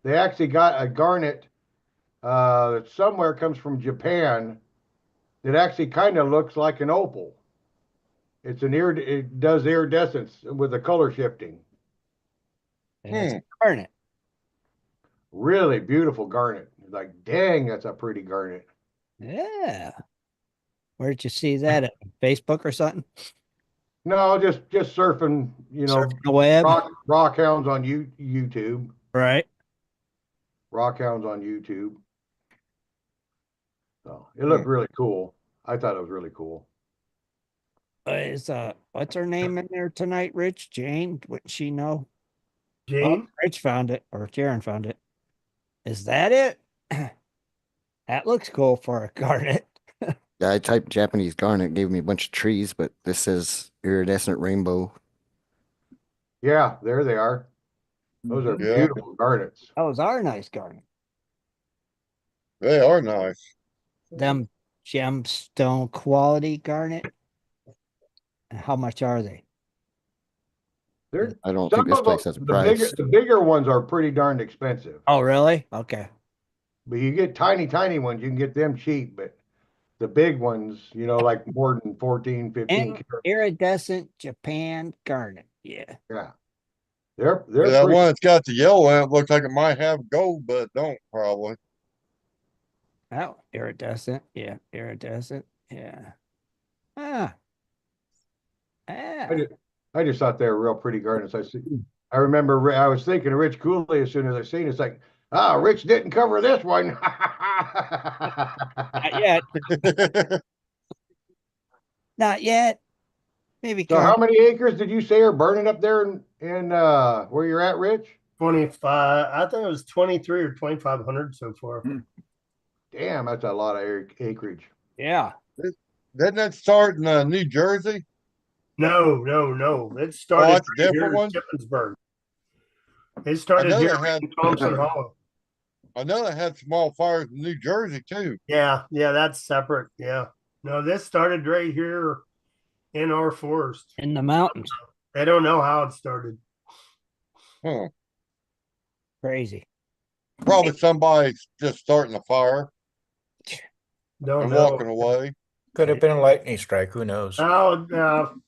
They actually got a garnet that somewhere comes from Japan that actually kind of looks like an opal. It does iridescence with the color shifting. And it's a garnet. Really beautiful garnet. Like, dang, that's a pretty garnet. Yeah. Where'd you see that at Facebook or something? No, just surfing, Surfing the web. rock hounds on YouTube. Right. Rock hounds on YouTube. So it looked really cool. I thought it was really cool. Is what's her name in there tonight, Rich? Jane? Wouldn't she know? Jane? Oh, Rich found it, or Jaron found it. Is that it? That looks cool for a garnet. Yeah, I typed Japanese garnet, gave me a bunch of trees, but this says iridescent rainbow. Yeah, there they are. Those are beautiful garnets. Those are nice garnets. They are nice. Them gemstone quality garnet. How much are they? I don't think this place has a price. The bigger ones are pretty darn expensive. Oh, really? Okay. But you get tiny ones, you can get them cheap, but the big ones, like more than 14, 15 iridescent Japan garnet. Yeah. Yeah. They're that one that's got the yellow in it looks like it might have gold, but it don't probably. Oh, iridescent. Yeah, iridescent. Yeah. Ah. I just thought they were real pretty garnets. I remember I was thinking of Rich Cooley as soon as I seen it. It's like, Rich didn't cover this one. Not yet. Not yet. Maybe. So how many acres did you say are burning up there in where you're at, Rich? 25. I think it was 23 or 2,500 so far. Damn, that's a lot of acreage. Yeah. Didn't that start in New Jersey? No. It started different one? Shippensburg. It started here in Thompson Hollow. I know they had small fires in New Jersey too. Yeah, that's separate. Yeah. No, this started right here in our forest. In the mountains. I don't know how it started. Huh. Crazy. Probably somebody just starting a fire. Don't and know. walking away. Could have been a lightning strike. Who knows? No,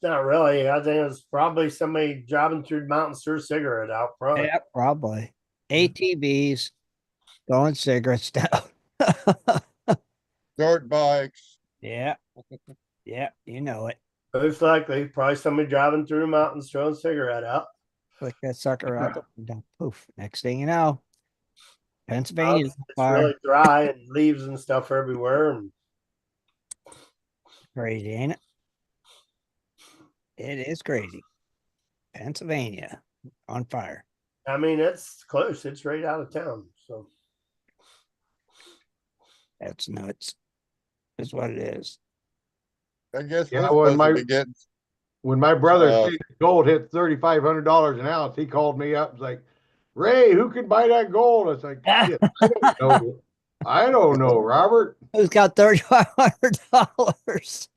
not really. I think it was probably somebody driving through the mountains threw a cigarette out front. Yeah, probably. ATVs throwing cigarettes down. Dirt bikes. Yeah. Yeah, you know it. Most likely, probably somebody driving through the mountains throwing a cigarette out. Click that sucker out the window. Poof. Next thing you know, Pennsylvania It's fire. really dry and leaves and stuff everywhere. And Crazy, ain't it? It is crazy. Pennsylvania on fire. I mean, it's close. It's right out of town. So That's nuts. Is what it is. I guess Yeah, we're when supposed my- to be getting. When my brother Uh, gold hit $3,500 an ounce, he called me up and was like, Ray, who can buy that gold? I was like, shit, I don't know. I don't know, Robert. Who's got $3,500?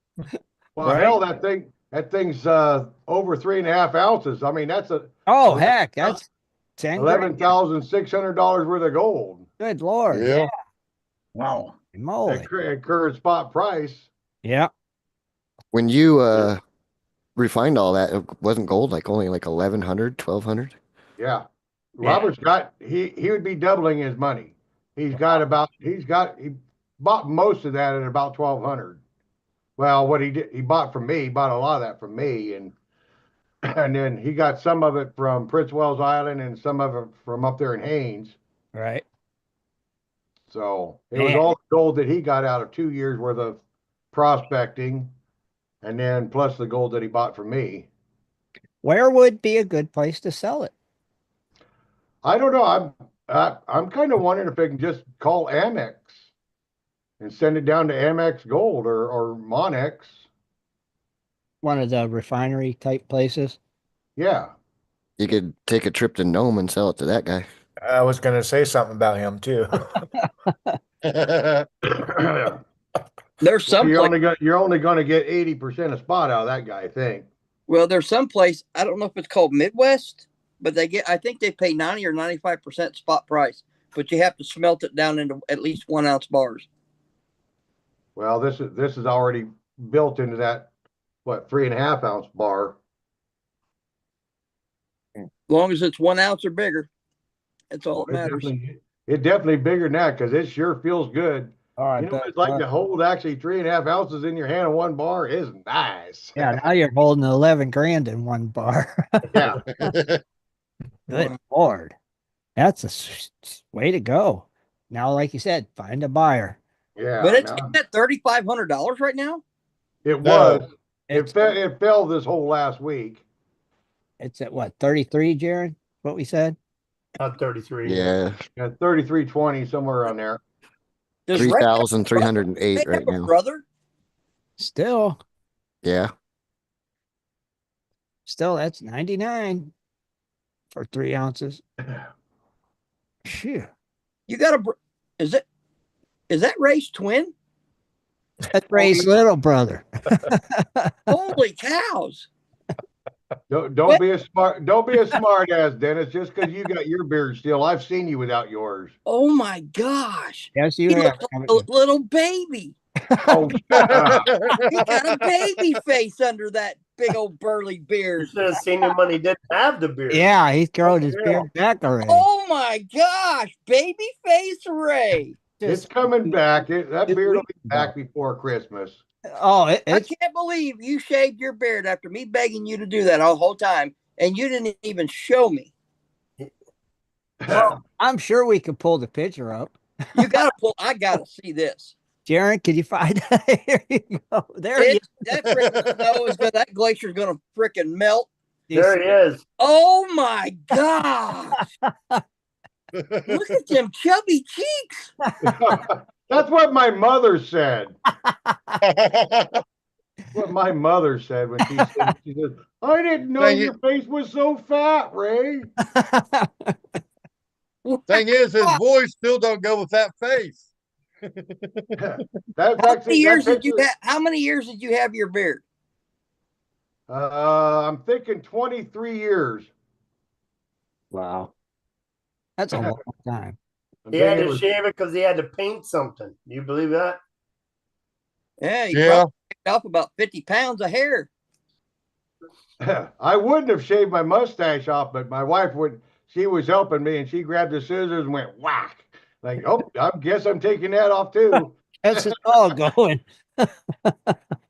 Well, Right. hell, that thing's over 3.5 ounces. I mean, that's Oh, heck. That's 10 grand. $11,600 worth of gold Good Lord. Yeah. Wow. Moly. at current spot price. Yeah. When you refined all that, it wasn't gold like only like 1,100, 1,200? Yeah. Robert's got he would be doubling his money. He bought most of that at about 1,200. Well, what he did, he bought from me, he bought a lot of that from me, and then he got some of it from Prince Wells Island and some of it from up there in Haynes. Right. So it was Man. all the gold that he got out of 2 years worth of prospecting, and then plus the gold that he bought from me. Where would be a good place to sell it? I don't know. I'm kind of wondering if I can just call Amex and send it down to Amex Gold or Monex. One of the refinery type places. Yeah. You could take a trip to Nome and sell it to that guy. I was going to say something about him too. There's some you're place, only going to get 80% of spot out of that guy, I think. well, there's some place, I don't know if it's called Midwest, but I think they pay 90 or 95% spot price, but you have to smelt it down into at least 1 ounce bars. Well, this is already built into that 3.5 ounce bar. As long as it's 1 ounce or bigger, that's all that matters. It definitely bigger than that because it sure feels good. Oh, I You know bet. what it's like to hold actually 3.5 ounces in your hand in one bar is nice. Yeah, now you're holding 11 grand in one bar. Yeah. Good Lord. That's a way to go. Now, like you said, find a buyer. Yeah. But it's no, at $3,500 right now. it No. was. It's, It fell this whole last week. it's at what, 33, Jaron? What we said? Not 33. Yeah, At 33.20, somewhere around there. Does Ray 3,308 have right a now. brother? Still, Yeah. that's 99 for 3 ounces. Phew. You got is that Ray's twin? That's Ray's little brother. Holy cows. Don't be a smart ass, Dennis. Just because you got your beard still, I've seen you without yours. Oh my gosh. Yes, you He have. looks like a little baby. Oh, shut up. He got a baby face under that big old burly You beard. should have seen him when he didn't have the beard. Yeah, he's growing his Yeah. beard back already. Oh my gosh, baby face Ray. It's coming back. That Two beard will weeks be back ago. before Christmas. Oh, I it's can't believe you shaved your beard after me begging you to do that all the whole time, and you didn't even show me. I'm sure we could pull the picture up. You gotta pull. I gotta see this. Jaron, can you find that? Here you go. There he That frickin' snow is gonna. That glacier's gonna frickin' melt. There he is. Oh my gosh! Look at them chubby cheeks. That's what my mother said. What my mother said when she said, I didn't know Dang your face was so fat, Ray. Thing is, his voice still don't go with that face. That's How actually many years that did you picture- have? How many years did you have your beard? I'm thinking 23 years. Wow. That's a long time. I'm He had thinking it to was- shave it because he had to paint something. Do you believe that? Yeah, he Yeah. off about 50 pounds of hair. I wouldn't have shaved my mustache off, but my wife would. She was helping me, and she grabbed the scissors and went whack. Like, oh, I guess I'm taking that off too. That's it all going.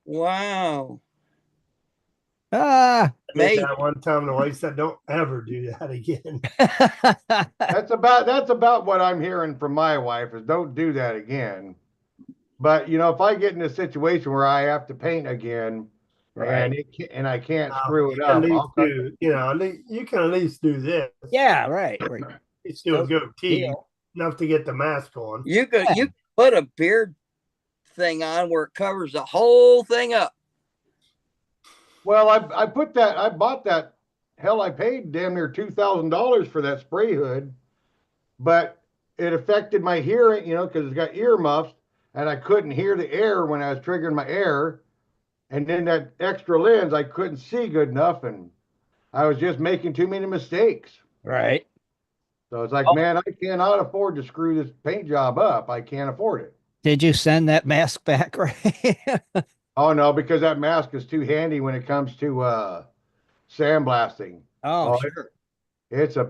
Wow. Ah. I did Amazing. that one time. The wife said, "Don't ever do that again." That's about what I'm hearing from my wife is don't do that again. But you know, if I get in a situation where I have to paint again, Right. and I can't screw it You can up, at I'll least do, you can at least do this. Yeah, right. Right. It's still a goatee, Deal. enough to get the mask on. You could Yeah. you could put a beard thing on where it covers the whole thing up. Well, I bought that. Hell, I paid damn near $2,000 for that spray hood, but it affected my hearing, you know, because it's got ear muffs, and I couldn't hear the air when I was triggering my air. And then that extra lens, I couldn't see good enough, and I was just making too many mistakes. Right. So it's like, man, I cannot afford to screw this paint job up. I can't afford it. Did you send that mask back, right? Oh no, because that mask is too handy when it comes to sandblasting. Oh, Oh, sure. it's a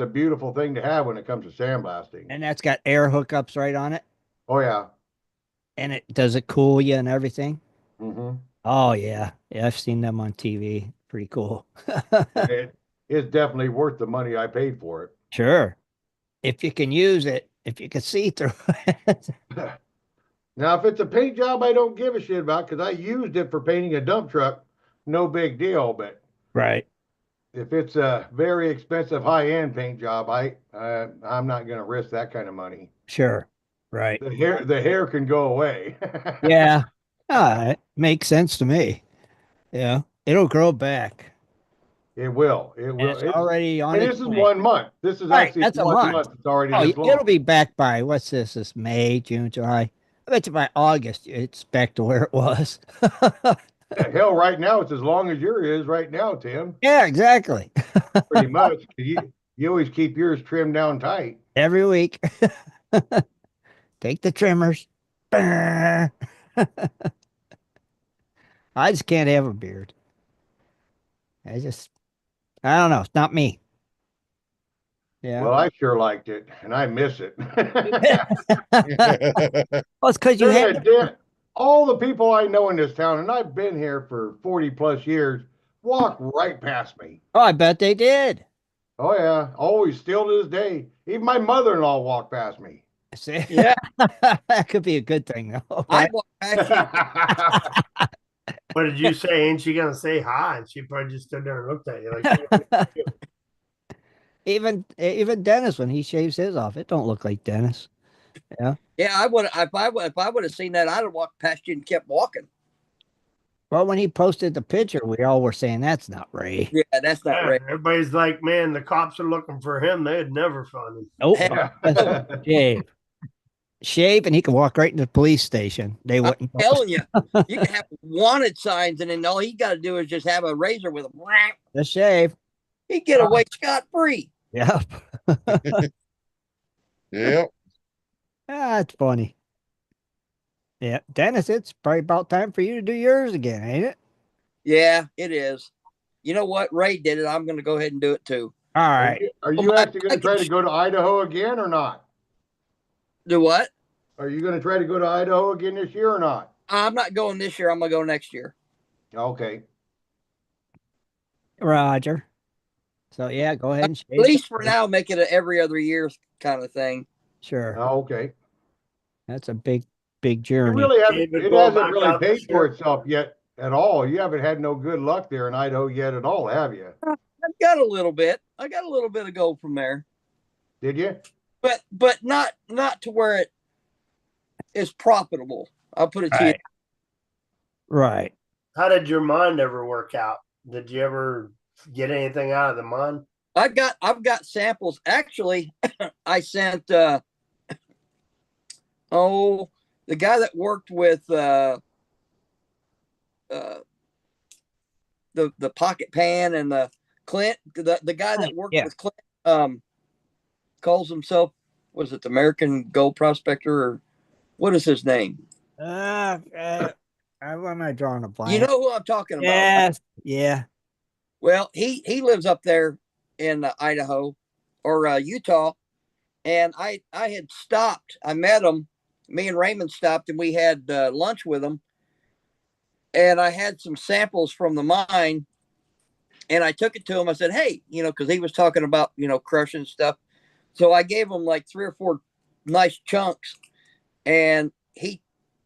beautiful thing to have when it comes to sandblasting. And that's got air hookups right on it. Oh yeah. And it does it cool you and everything. Mm-hmm. Oh yeah. Yeah, I've seen them on TV. Pretty cool. It's definitely worth the money I paid for it. Sure. If you can use it, if you can see through it. Now, if it's a paint job I don't give a shit about because I used it for painting a dump truck, no big deal. But Right. if it's a very expensive high-end paint job, I'm not going to risk that kind of money. Sure. Right. The hair can go away. Yeah. It makes sense to me. Yeah. It'll grow back. It will. It And will. it's already on And its this is way. 1 month. This is Right, actually that's a 1 month. month. It's already Oh, this it'll long. be back by what's this? This May, June, July. I bet you by August it's back to where it was. Hell, right now it's as long as yours is right now, Tim. Yeah, exactly. Pretty much. You always keep yours trimmed down tight. Every week. Take the trimmers. I just can't have a beard. I don't know. It's not me. Yeah. Well, I sure liked it, and I miss it. Well, it's because you had All the people I know in this town, and I've been here for 40 plus years, walk right past me. Oh, I bet they did. Oh yeah, always, still to this day. Even my mother-in-law walked past me. See? Yeah. That could be a good thing, though. I Right? walk past you. What did you say? Ain't she gonna say hi? And she probably just stood there and looked at you like, Even Dennis, when he shaves his off, it don't look like Dennis. Yeah. Yeah, I would if I would have seen that, I'd have walked past you and kept walking. Well, when he posted the picture, we all were saying that's not Ray. Yeah, that's not yeah, right. everybody's like, man, the cops are looking for him. They'd never find him. Nope. Hell, Shave, and he can walk right into the police station. They I'm wouldn't. telling you, you can have wanted signs, and then all he got to do is just have a razor with him. The shave. He'd get away scot free. Yep. Yep. That's funny. Yeah, Dennis, it's probably about time for you to do yours again, ain't it? Yeah, it is. You know what? Ray did it. I'm going to go ahead and do it too. All right. Are you actually going to try to go to Idaho again or not? Do what? Are you going to try to go to Idaho again this year or not? I'm not going this year. I'm going to go next year. Okay. Roger. So yeah, go ahead and shave. At least for now, make it an every other year kind of thing. Sure. Oh, okay. That's a big It journey. really hasn't, David, it go hasn't back really out paid this for year. itself yet at all. You haven't had no good luck there in Idaho yet at all, have you? I've got a little bit. I got a little bit of gold from there, Did you? but not to where it is profitable. I'll put it to you. Right. How did your mine ever work out? Did you ever get anything out of the mine? I've got samples. Actually, I sent the guy that worked with the pocket pan and the Clint, the guy that worked with Clint, calls himself, was it the American Gold Prospector, or what is his name? am I drawing a blank? You know who I'm talking about? Yes. Yeah. Well, he lives up there in Idaho or Utah, and I had stopped. I met him. Me and Raymond stopped, and we had lunch with him. And I had some samples from the mine, and I took it to him. I said, "Hey, because he was talking about crushing stuff." So I gave him like 3 or 4 nice chunks, and he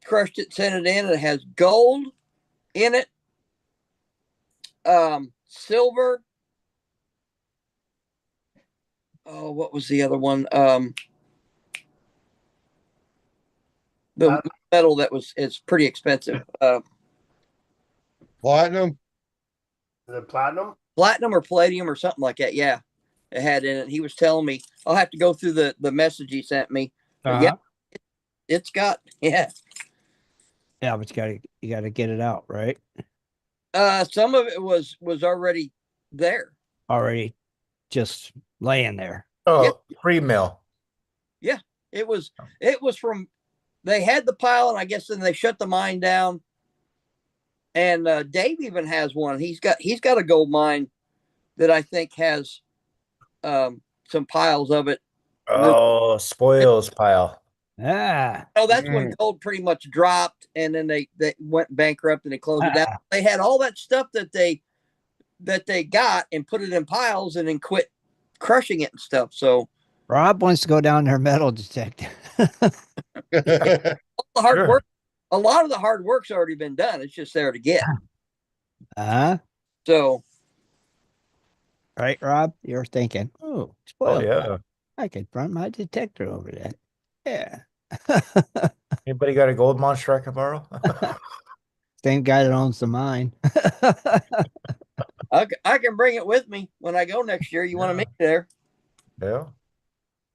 crushed it, sent it in, and it has gold in it, silver. Oh, what was the other one? The metal that it's pretty expensive. Platinum. The platinum. Platinum or palladium or something like that. Yeah, it had in it. He was telling me. I'll have to go through the message he sent me. But yeah, it's got Yeah, but you gotta get it out, right? Some of it was already there. Already just laying there. Oh, pre-mill. Yeah, it was from. They had the pile, and I guess then they shut the mine down. And Dave even has one. He's got a gold mine that I think has some piles of it. Oh, spoils pile. Ah. Oh, that's when gold pretty much dropped, and then they went bankrupt and they closed it down. They had all that stuff that they got and put it in piles and then quit crushing it and stuff. So Rob wants to go down there metal detector. all the hard work, a lot of the hard work's already been done. It's just there to get. So, right, Rob, you're thinking, oh yeah, I could run my detector over that. Yeah. Anybody got a gold monster I can borrow? Same guy that owns the mine. I can bring it with me when I go next year. You want to meet me there? Yeah.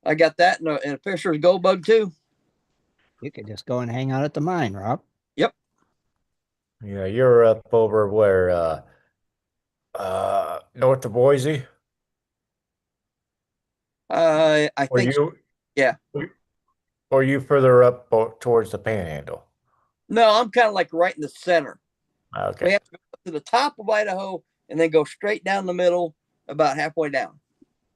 I got that in a Fisher's Gold Bug too. You could just go and hang out at the mine, Rob. Yep. Yeah, you're up over where north of Boise. I think so. Yeah. Or you further up towards the Panhandle? No, I'm kind of like right in the center. Okay. We have to go to the top of Idaho and then go straight down the middle, about halfway down.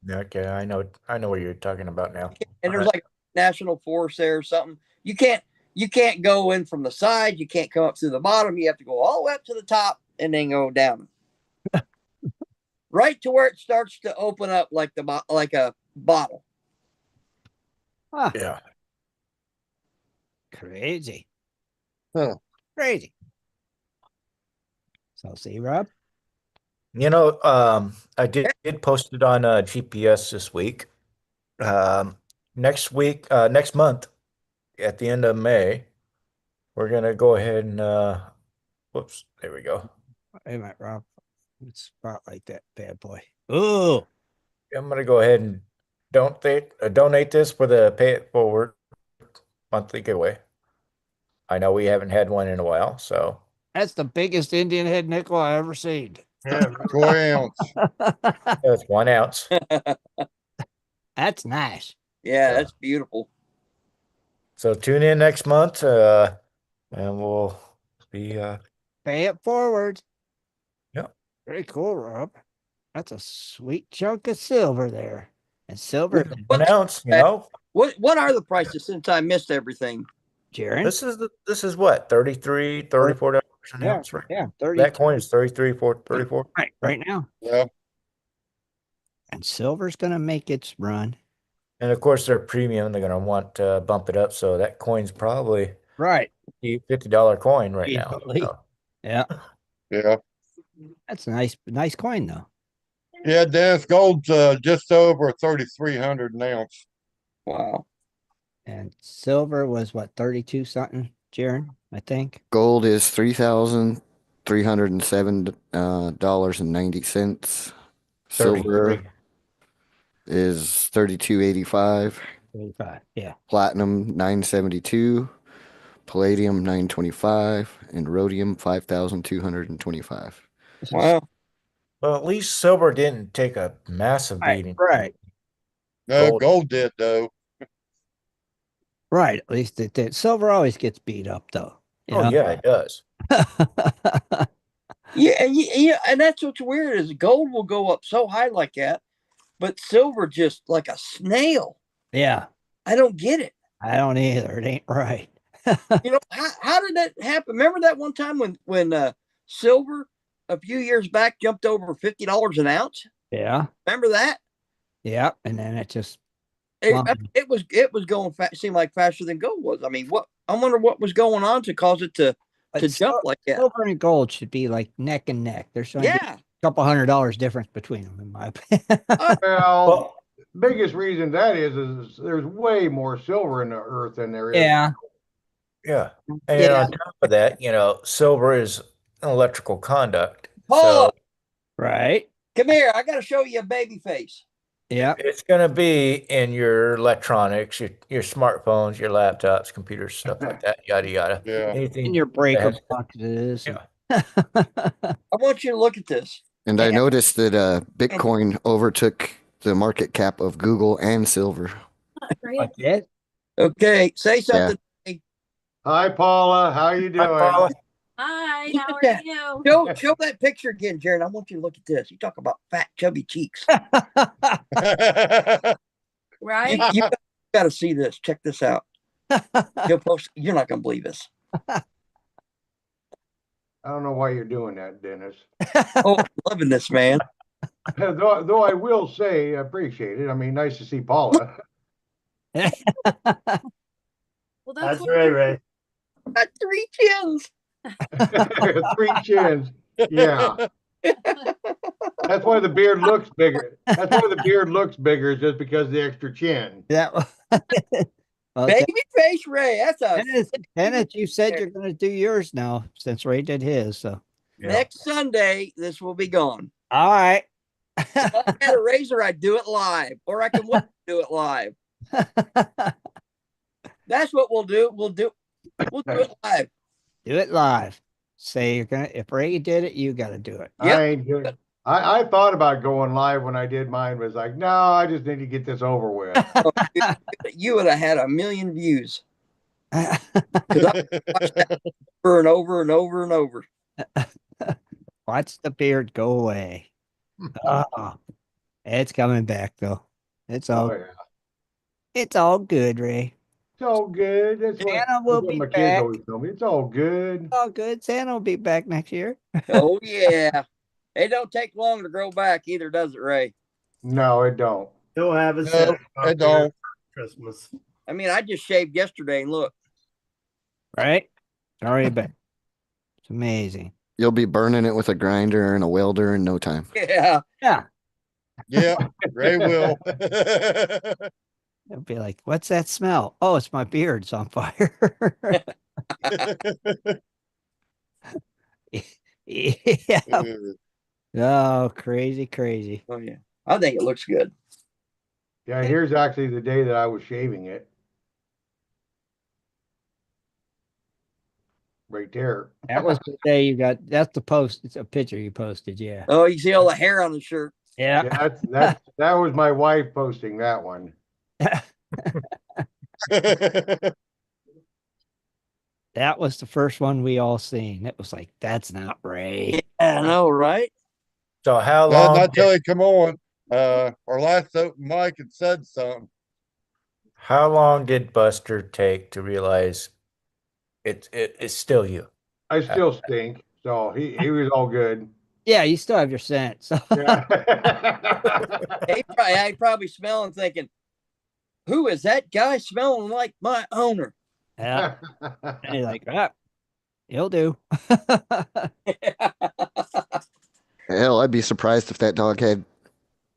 Okay, I know what you're talking about now. And there's like a national forest there or something. You can't go in from the side. You can't come up through the bottom. You have to go all the way up to the top and then go down. Right to where it starts to open up like a bottle. Yeah. Crazy. Huh. Crazy. So see, Rob? I did post it on GPS this week. Next month, at the end of May, we're gonna go ahead and whoops, there we go. Wait a minute, Rob. Let's spotlight that bad boy. Ooh. I'm gonna go ahead and donate this for the Pay It Forward monthly giveaway. I know we haven't had one in a while, so That's the biggest Indian head nickel I ever seen. Yeah. 20 ounce. it's 1 ounce. That's nice. Yeah, that's beautiful. So tune in next month, and we'll be Pay it forward. Yep. Very cool, Rob. That's a sweet chunk of silver there. And silver. 1 ounce, What are the prices since I missed everything? Jaron? This is what, $33, $34 an ounce, right? Yeah, 30. That coin is 33, 34. Right now. Yeah. And silver's gonna make its run. And of course they're premium, they're gonna want to bump it up, so that coin's probably right. $50 coin right now. So. Yeah. Yeah. That's a nice coin though. Yeah, Dennis, gold's just over 3,300 an ounce. Wow. And silver was what, 32 something, Jaron, I think. Gold is $3,307.90. Silver is 32.85. 85, yeah. Platinum 972. Palladium 925, and rhodium 5,225. Wow. Well, at least silver didn't take a massive beating. Right. No, gold did though. Right. At least it did. Silver always gets beat up though. Yeah, it does. Yeah, and that's what's weird is gold will go up so high like that, but silver just like a snail. Yeah, I don't get it. I don't either. It ain't right. How did that happen? Remember that one time when silver a few years back jumped over $50 an ounce? Yeah, Remember that? yeah, and then it just It, plummeted. it was going seemed like faster than gold was. I mean, what I wonder what was going on to cause it to But jump like that. silver and gold should be like neck and neck. There's only Yeah. a couple $100 difference between them, in my opinion. Well, Well, biggest reason that is there's way more silver in the earth than there is. Yeah, yeah. And yeah, on top of that, silver is an electrical conduct. Paula, So right. come here. I got to show you a baby face. Yeah, it's going to be in your electronics, your smartphones, your laptops, computers, stuff like that, yada, yada. Yeah. in Anything your that breaker has, boxes. yeah. I want you to look at this. And I Yeah. noticed that Bitcoin overtook the market cap of Google and silver. Like that? Okay, say Yeah. something. Hi, Paula. How you Hi, doing? Paula. Hi, Look how at are that. you? Show that picture again, Jared. I want you to look at this. You talk about fat, chubby cheeks. Right? You got to see this. Check this out. You're not going to believe this. I don't know why you're doing that, Dennis. Oh, I'm loving this, man. Though I will say, I appreciate it. I mean, nice to see Paula. Well, That's what right, Ray. Got 3 chins. 3 chins. Yeah. That's why the beard looks bigger. That's why the beard looks bigger, is just because of the extra chin. That well, Baby face Ray. That's a Dennis, you said you're going to do yours now since Ray did his. So Yeah. next Sunday. This will be gone. all right. If I had a razor, I'd do it live, or I can wait to do it live. That's what we'll do. We'll do it live. Do it live. Say you're gonna. If Ray did it, you got to do it. Yep. I ain't doing. I thought about going live when I did mine. Was like, no, I just need to get this over with. You would have had 1 million views because I watched that over and over and over and over. Watch the beard go away. Oh, it's coming back though. It's all. Oh yeah, It's all good, Ray. it's all good. That's what, Santa will that's what be my kids back. always tell me. It's all good. It's all good. Santa will be back next year. Oh yeah, it don't take long to grow back either, does it, Ray? No, it don't. He'll have a No, Santa I don't. Christmas. I mean, I just shaved yesterday and look. Right? It's already back. It's amazing. You'll be burning it with a grinder and a welder in no time. Yeah, Yeah. Yeah, Ray will. It'll be like, what's that smell? Oh, it's my beard's on fire. Yeah. Oh, crazy, crazy. oh yeah. I think it looks good. Yeah, here's actually the day that I was shaving it. Right there. That was the day you got. That's the post. It's a picture you posted. Yeah. Oh, you see all the hair on the shirt. Yeah. Yeah, that was my wife posting that one. That was the first one we all seen. It was like, that's not Ray. Yeah, I know, right? So how Well, long? not till he come on. Our last open mic had said something. How long did Buster take to realize it's still you? I still stink, so he was all good. Yeah, you still have your scent. So Yeah. I probably smelling, thinking, "Who is that guy smelling like my owner?" yeah. And you're like, ah, he'll do. Hell, I'd be surprised if that dog had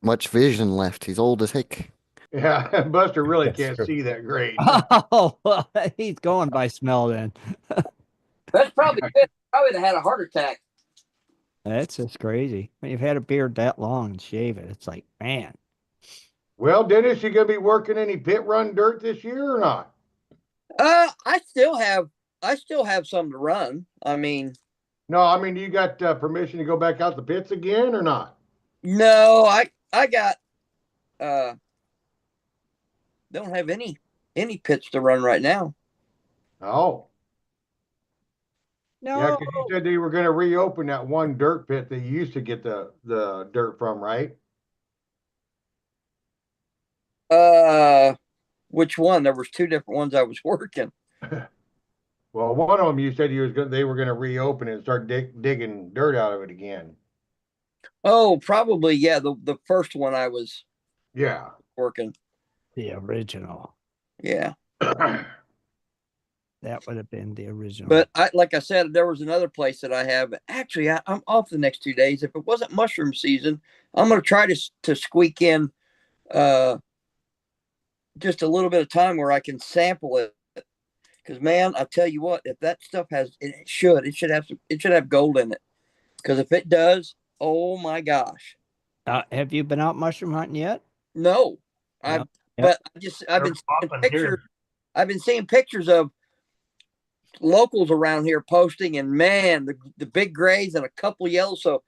much vision left. He's old as heck. Yeah, Buster really That's can't true. see that great. Oh, well, he's going by smell then. That's probably good. Probably had a heart attack. That's just crazy. When you've had a beard that long and shave it, it's like, man. Well, Dennis, you gonna be working any pit run dirt this year or not? I still have some to run. I mean, No, I mean, you got permission to go back out the pits again or not? no, I got don't have any pits to run right now. Oh, No. Yeah, because you said they were going to reopen that one dirt pit that you used to get the dirt from, right? Which one? There was two different ones I was working. Well, one of them you said they were going to reopen it and start digging dirt out of it again. Oh, probably, yeah. The first one I was Yeah. working. The original. Yeah. That would have been the original. But like I said, there was another place that I have. Actually, I'm off the next 2 days. If it wasn't mushroom season, I'm going to try to squeak in just a little bit of time where I can sample it. Because man, I tell you what, if that stuff has, it should have gold in it. Because if it does, oh my gosh. Have you been out mushroom hunting yet? No, No. but I've They're been seeing popping pictures. here. I've been seeing pictures of locals around here posting, and man, the big grays and a couple yellows. So,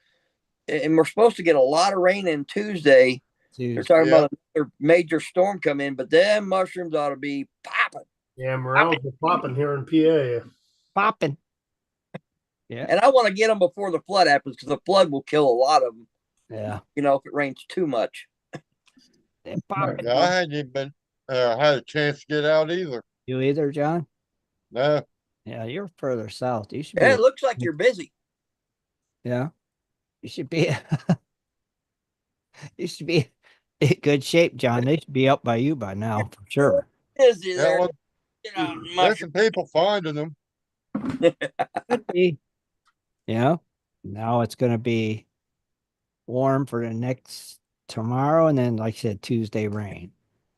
and we're supposed to get a lot of rain in Tuesday. They're talking about another major storm come in, but them mushrooms ought to be popping. Yeah, morels are popping here in PA. Popping. Yeah. And I want to get them before the flood happens because the flood will kill a lot of them. Yeah. You know, if it rains too much. They're popping. Yeah, I hadn't even been had a chance to get out either. You either, John? No. Yeah, you're further south. You should Yeah, be. it looks like you're busy. Yeah. You should be. You should be in good shape, John. They should be up by you by now, for sure. Busy Yeah, there. well, You know, there's mushroom. some people finding them. Could be. Yeah. Now it's going to be warm for the next tomorrow, and then, like I said, Tuesday rain.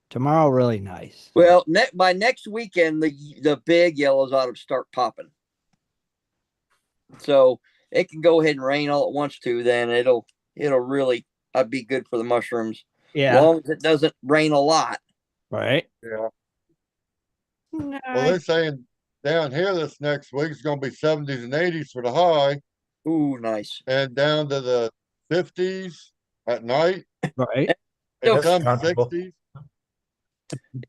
Tomorrow, really nice. Well, by next weekend, the big yellows ought to start popping. So it can go ahead and rain all it wants to. Then it'll really be good for the mushrooms. Yeah. As long as it doesn't rain a lot. Right. Yeah. Nice. Well, they're saying down here this next week it's going to be 70s and 80s for the high. Ooh, nice. And down to the 50s at night. Right. And That's some comfortable. 60s.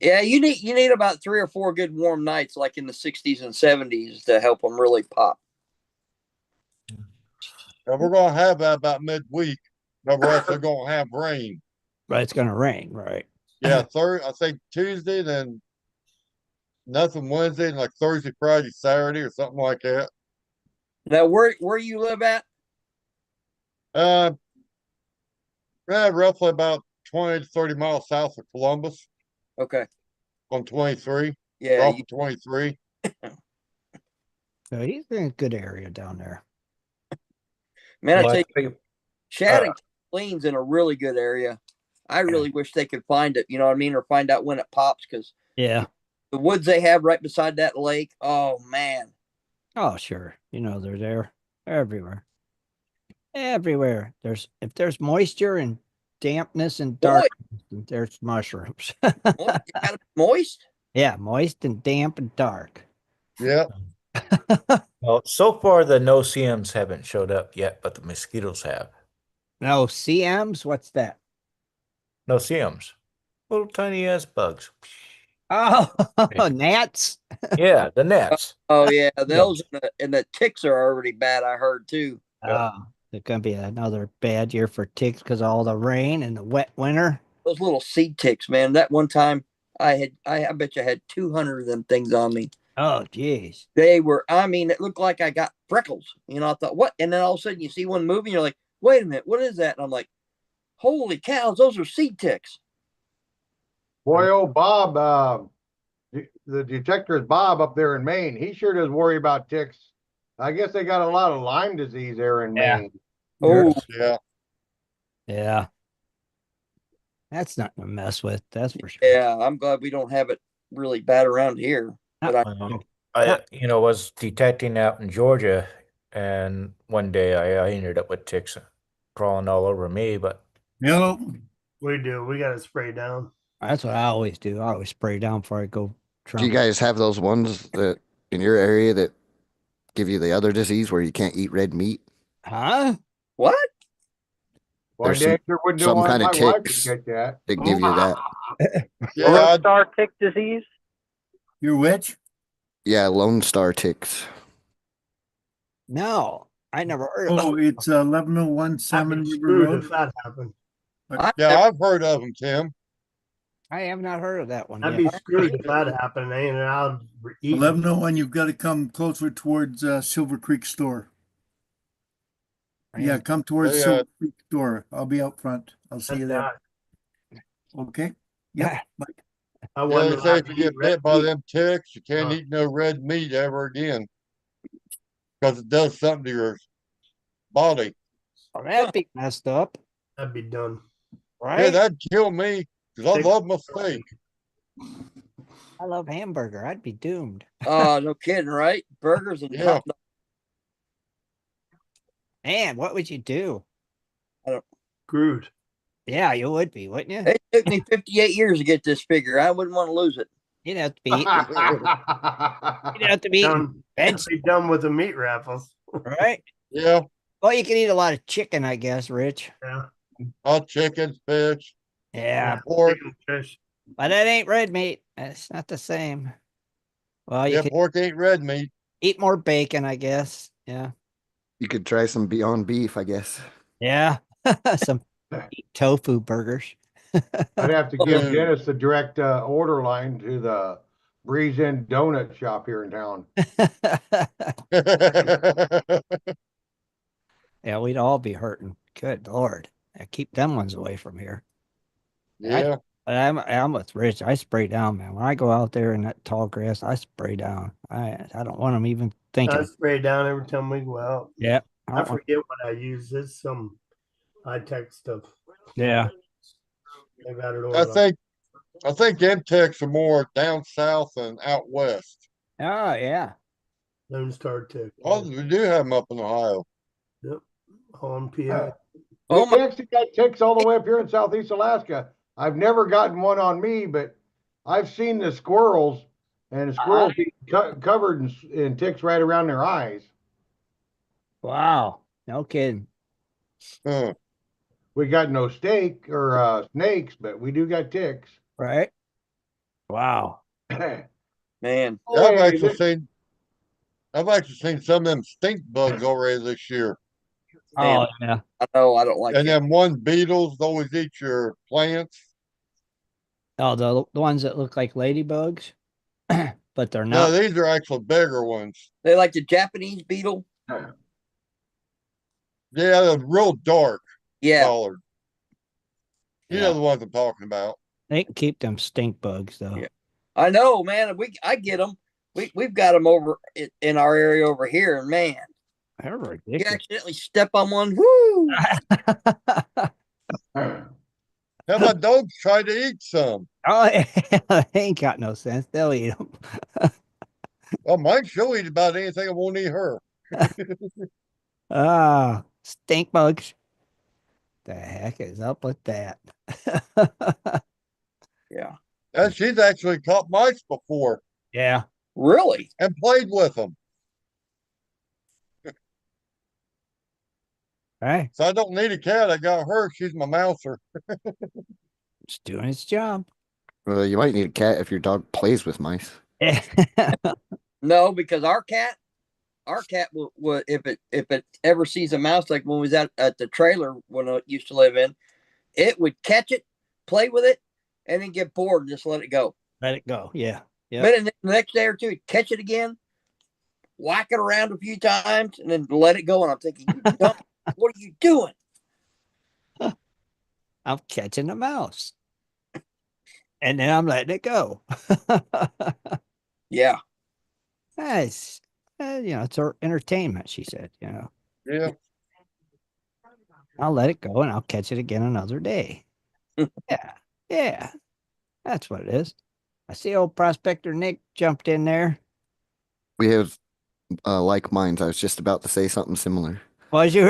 Yeah, you need about 3 or 4 good warm nights, like in the 60s and 70s, to help them really pop. And we're going to have that about midweek. Nevertheless, they're going to have rain. Right. It's going to rain. Right. Yeah, I think Tuesday, then nothing Wednesday, and like Thursday, Friday, Saturday, or something like that. Now, where you live at? Roughly about 20 to 30 miles south of Columbus Okay. on 23. Yeah. Off of 23. So he's in a good area down there. Man, I Well, tell you, actually, Shad and Kathleen's in a really good area. I really wish they could find it, you know what I mean, or find out when it pops, because Yeah. the woods they have right beside that lake, oh man. Oh, sure. You know, they're there everywhere. Everywhere. If there's moisture and dampness and darkness, there's mushrooms. Moist? Yeah, moist and damp and dark. Yeah. well, so far the no-see-ums haven't showed up yet, but the mosquitoes have. No, CMs? What's that? No-see-ums. Little tiny ass bugs. Oh, gnats. Yeah, the gnats. Oh yeah, those and the ticks are already bad. I heard too. It's gonna be another bad year for ticks because of all the rain and the wet winter. Those little seed ticks, man. That one time I bet you I had 200 of them things on me. Oh, geez. They were, I mean, it looked like I got freckles. You know, I thought, what? And then all of a sudden you see one moving, you're like, wait a minute, what is that? And I'm like, holy cows, those are seed ticks. Boy, oh, Bob, the detector is Bob up there in Maine. He sure does worry about ticks. I guess they got a lot of Lyme disease there in Maine. Oh, Yeah. Yeah. That's nothing to mess with. That's for sure. yeah. I'm glad we don't have it really bad around here. But I was detecting out in Georgia, and one day I ended up with ticks crawling all over me, but Yep. We do. We got to spray down. That's what I always do. I always spray down before I go Do you guys have those ones that in your area that give you the other disease where you can't eat red meat? Huh? What? Well, There's Dad sure wouldn't some want kind of my wife to ticks get that. that give you that. Yeah. Lone Star tick disease. Your which? Yeah, Lone Star ticks. No, I never heard of Oh, it. it's 1101 I'd Salmon be River screwed Road. if that happened. Yeah, I've heard of them, Tim. I have not heard of that one I'd yet. be screwed if that happened. They ain't allowed to eat. 1101, you've got to come closer towards Silver Creek store. Yeah, come towards They, Silver Creek store. I'll be out front. I'll see That's you there. not- Okay? Yep. Bye. I Yeah, wonder they say if you get bit by meat. them ticks, you can't Huh. eat no red meat ever again because it does something to your body. Oh, that'd be messed up, That'd be done. Yeah, right? that'd kill me because I Tick- love my steak. I love hamburger. I'd be doomed. Oh, no kidding, right? Burgers and Yeah. hot dogs. Man, what would you do? Screwed. Yeah, you would be, wouldn't you? It took me 58 years to get this figure. I wouldn't want to lose it. You'd have to be eating, you'd have to be eating Done, be done with the meat raffles. right? Yeah, Well, you can eat a lot of chicken, I guess, Rich. Yeah. hot chicken, fish, Yeah, pork. Chicken, fish. but that ain't red meat. It's not the same. Well, you Yeah, could pork ain't red meat. eat more bacon, I guess. Yeah. You could try some Beyond Beef, I guess. Yeah. Some tofu burgers. I'd have to give Dude. Dennis the direct order line to the Breeze Inn Donut Shop here in town. Yeah, we'd all be hurting. Good Lord. Keep them ones away from here. Yeah, I'm with Rich. I spray down, man. When I go out there in that tall grass, I spray down. I don't want them even I thinking. spray down every time we go out. Yeah. I forget what I use. It's some high tech stuff. Yeah. They've got it I ordered. think M-Techs are more down south and out west. Oh, yeah. Lone Star Tech. Oh, we do have them up in Ohio. Yep. On PA. Oh, They my. actually got ticks all the way up here in Southeast Alaska. I've never gotten one on me, but I've seen the squirrels, and the squirrels get covered in ticks right around their eyes. Wow. No kidding. Huh. We got no snakes, but we do got ticks. Right? Wow. Man. Yeah, Hey, I've actually seen some of them stink bugs already this year. Oh, yeah. I know I don't like And it. them one beetles always eat your plants. Oh, the ones that look like ladybugs, but they're No, not. these are actually bigger ones. They like the Japanese beetle. Yeah, they're real dark Yeah. colored. You know the ones I'm talking about. They can keep them stink bugs, though. Yeah. I know, man. I get them. We've got them over in our area over here, and man, They're you ridiculous. accidentally step on one. Woo! Now my dogs tried to eat some. Oh, they ain't got no sense. They'll eat them. Well, mine she'll eat about anything. I won't eat her. Ah, stink bugs. The heck is up with that? Yeah. And she's actually caught mice before Yeah. Really? and played with them. Right. So I don't need a cat. I got her. She's my mouser. It's doing its job. Well, you might need a cat if your dog plays with mice. No, because our cat will if it ever sees a mouse, like when we was at the trailer when I used to live in, it would catch it, play with it, and then get bored and just let it go. Let it go. Yeah. Yeah. But then the next day or two, it'd catch it again, whack it around a few times, and then let it go. And I'm thinking, you dumb, what are you doing? I'm catching a mouse. And then I'm letting it go. Yeah. Nice. It's our entertainment, she said, Yeah. I'll let it go and I'll catch it again another day. Yeah. Yeah. That's what it is. I see old Prospector Nick jumped in there. We have like minds. I was just about to say something similar. Was you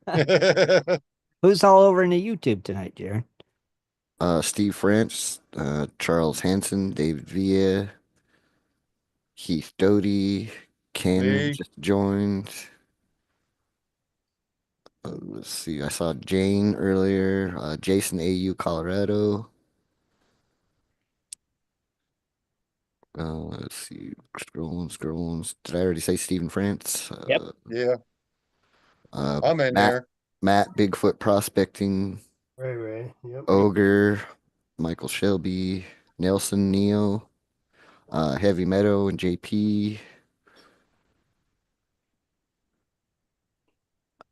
really? Who's all over in the YouTube tonight, Jared? Steve French, Charles Hanson, David Villa, Heath Doty, Ken Me. just joined. Let's see. I saw Jane earlier. Jason AU Colorado. Let's see. Scrolling. Did I already say Stephen France? Yep. Yeah, Uh, I'm in Matt, there. Matt, Bigfoot Prospecting, Ray. Yep. Ogre, Michael Shelby, Nelson Neo, Heavy Meadow, and JP.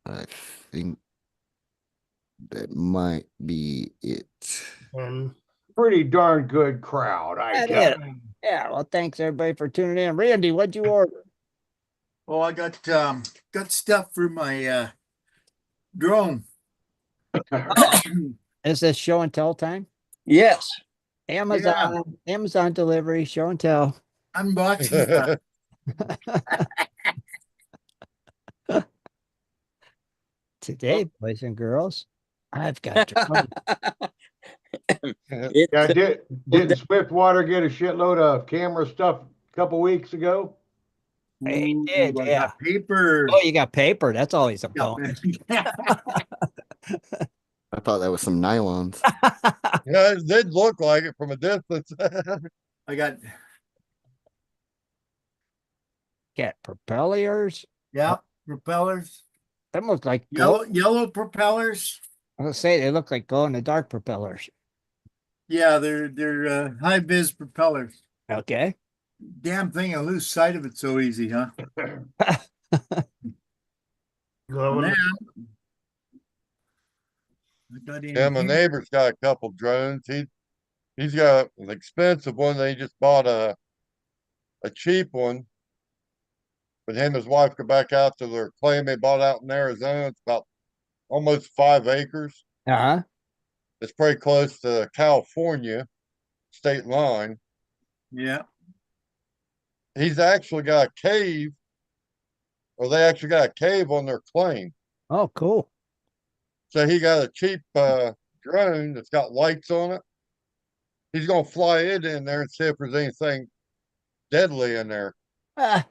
I think that might be it. And Pretty darn good crowd, I That tell is. you. Yeah. Well, thanks everybody for tuning in. Randy, what'd you order? Well, I got stuff for my drone. Is this show and tell time? Yes. Amazon delivery, show and tell. Unboxing stuff. Today, boys and girls, I've got drones. It, Yeah, didn't Swiftwater get a shitload of camera stuff a couple weeks ago? He Ooh, did, I yeah. got paper. Oh, you got paper. That's always a Yeah. bonus. I thought that was some nylons. Yeah, it did look like it from a distance. I got Propellers. propellers. Them look like Yellow propellers. I was gonna say they look like glow in the dark propellers. Yeah, they're high vis propellers. Okay. Damn thing, I lose sight of it so easy, huh? glowing. I got in Yeah, my here. neighbor's got a couple drones. He's got an expensive one. They just bought a cheap one. But him and his wife go back out to their claim they bought out in Arizona. It's about almost 5 acres. Uh-huh. It's pretty close to California state line. Yeah. He's actually got a cave, or they actually got a cave on their claim. Oh, cool. So he got a cheap drone that's got lights on it. He's gonna fly it in there and see if there's anything deadly in there. Ah.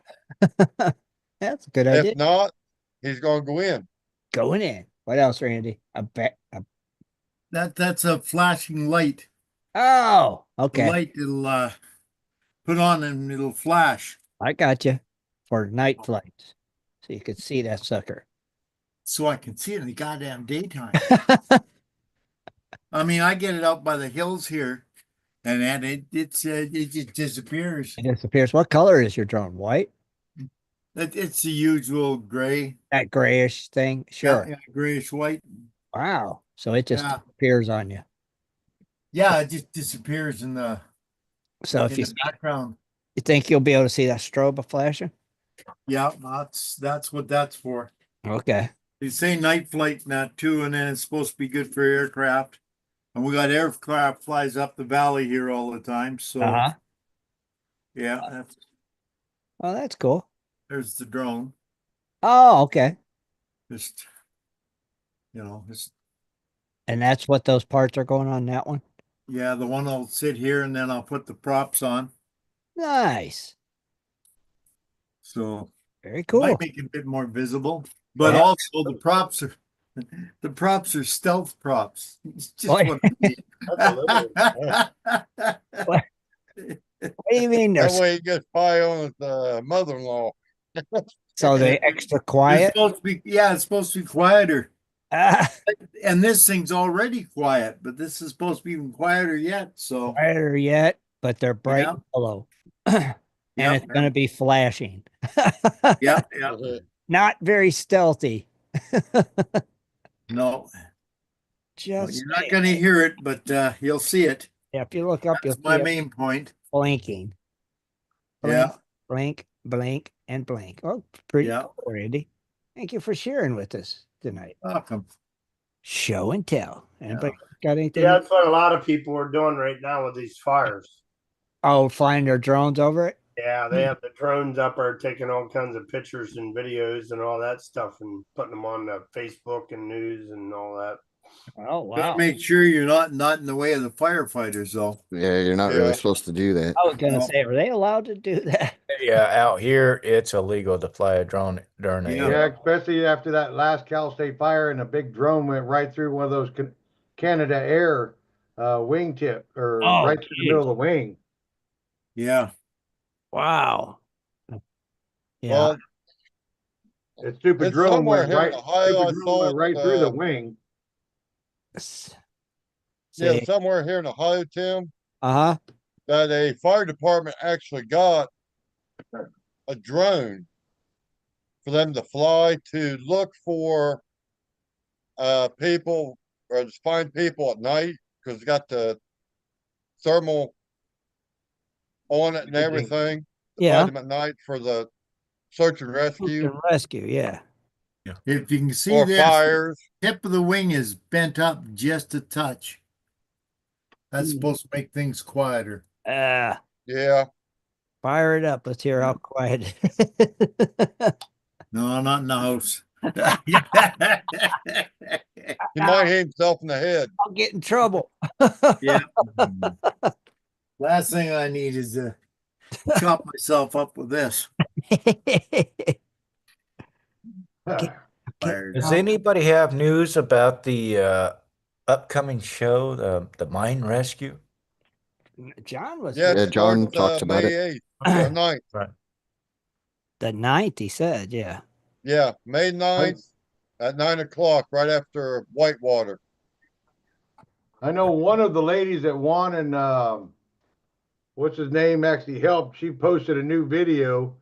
That's a good idea. If not, he's gonna go in. Going in. What else, Randy? That's a flashing light. Oh, The okay. light it'll put on and it'll flash. I got you for night flights, so you could see that sucker. So I can see it in the goddamn daytime. I mean, I get it out by the hills here, and then it just disappears. It disappears. What color is your drone? White? It's the usual gray. That grayish thing? Sure. Yeah, grayish white. Wow. So it just appears on you. Yeah, it just disappears in the So if you background. You think you'll be able to see that strobe flashing? Yeah, that's what that's for. Okay. They say night flight in that too, and then it's supposed to be good for aircraft. And we got aircraft flies up the valley here all the time. So yeah, Oh, that's cool. there's the drone. Oh, okay. Just just And that's what those parts are going on that one? yeah, the one I'll sit here and then I'll put the props on. Nice. So very cool. Might make it a bit more visible, but also the props are stealth props. It's just what I mean. What do you mean? That way he gets by on his mother-in-law. So they extra quiet? It's supposed to be quieter. And this thing's already quiet, but this is supposed to be even quieter yet. So quieter yet, but they're bright yellow. And it's going to be flashing. Yeah. Not very stealthy. No. Just you're not going to hear it, but you'll see it. Yeah, if you look up, That's you'll my see main point. Blinking. Blink, blink, blink, and blink. Oh, pretty cool, Randy. Thank you for sharing with us tonight. Welcome. Show and tell. Anybody got anything? Yeah, that's what a lot of people are doing right now with these fires. Oh, flying their drones over it? Yeah, they have the drones up there taking all kinds of pictures and videos and all that stuff and putting them on the Facebook and news and all that. Oh, wow. Gotta make sure you're not in the way of the firefighters, though. Yeah, you're not really supposed to do that. I was going to say, are they allowed to do that? Yeah, out here, it's illegal to fly a drone during a Yeah, especially after that last Cal State fire and a big drone went right through one of those Canada Air wingtip or right through the middle of the wing. Yeah. Wow. Yeah. Well, That stupid it's drone somewhere went here in right, Ohio. stupid I drone saw went right it. through the wing. Yeah, See. somewhere here in Ohio, Tim, Uh-huh. that a fire department actually got a drone for them to fly to look for people or to find people at night because it's got the thermal on it and everything to Yeah. find them at night for the search and rescue Rescue, yeah. If you can see or this, fires. tip of the wing is bent up just a touch. That's Hmm. supposed to make things quieter. Yeah, Fire it up. Let's hear how quiet. No, not in the house. he might hit himself in the head. I'll get in trouble. Yeah. Last thing I need is to chop myself up with this. Fired. Does anybody have news about the upcoming show, the mine rescue? John was Yeah, it Yeah, John starts talked about May it. 8th or 9th. Right. the 9th, he said, yeah. Yeah, May 9th at 9 o'clock, right after Whitewater. I know one of the ladies that won and what's his name actually helped. She posted a new video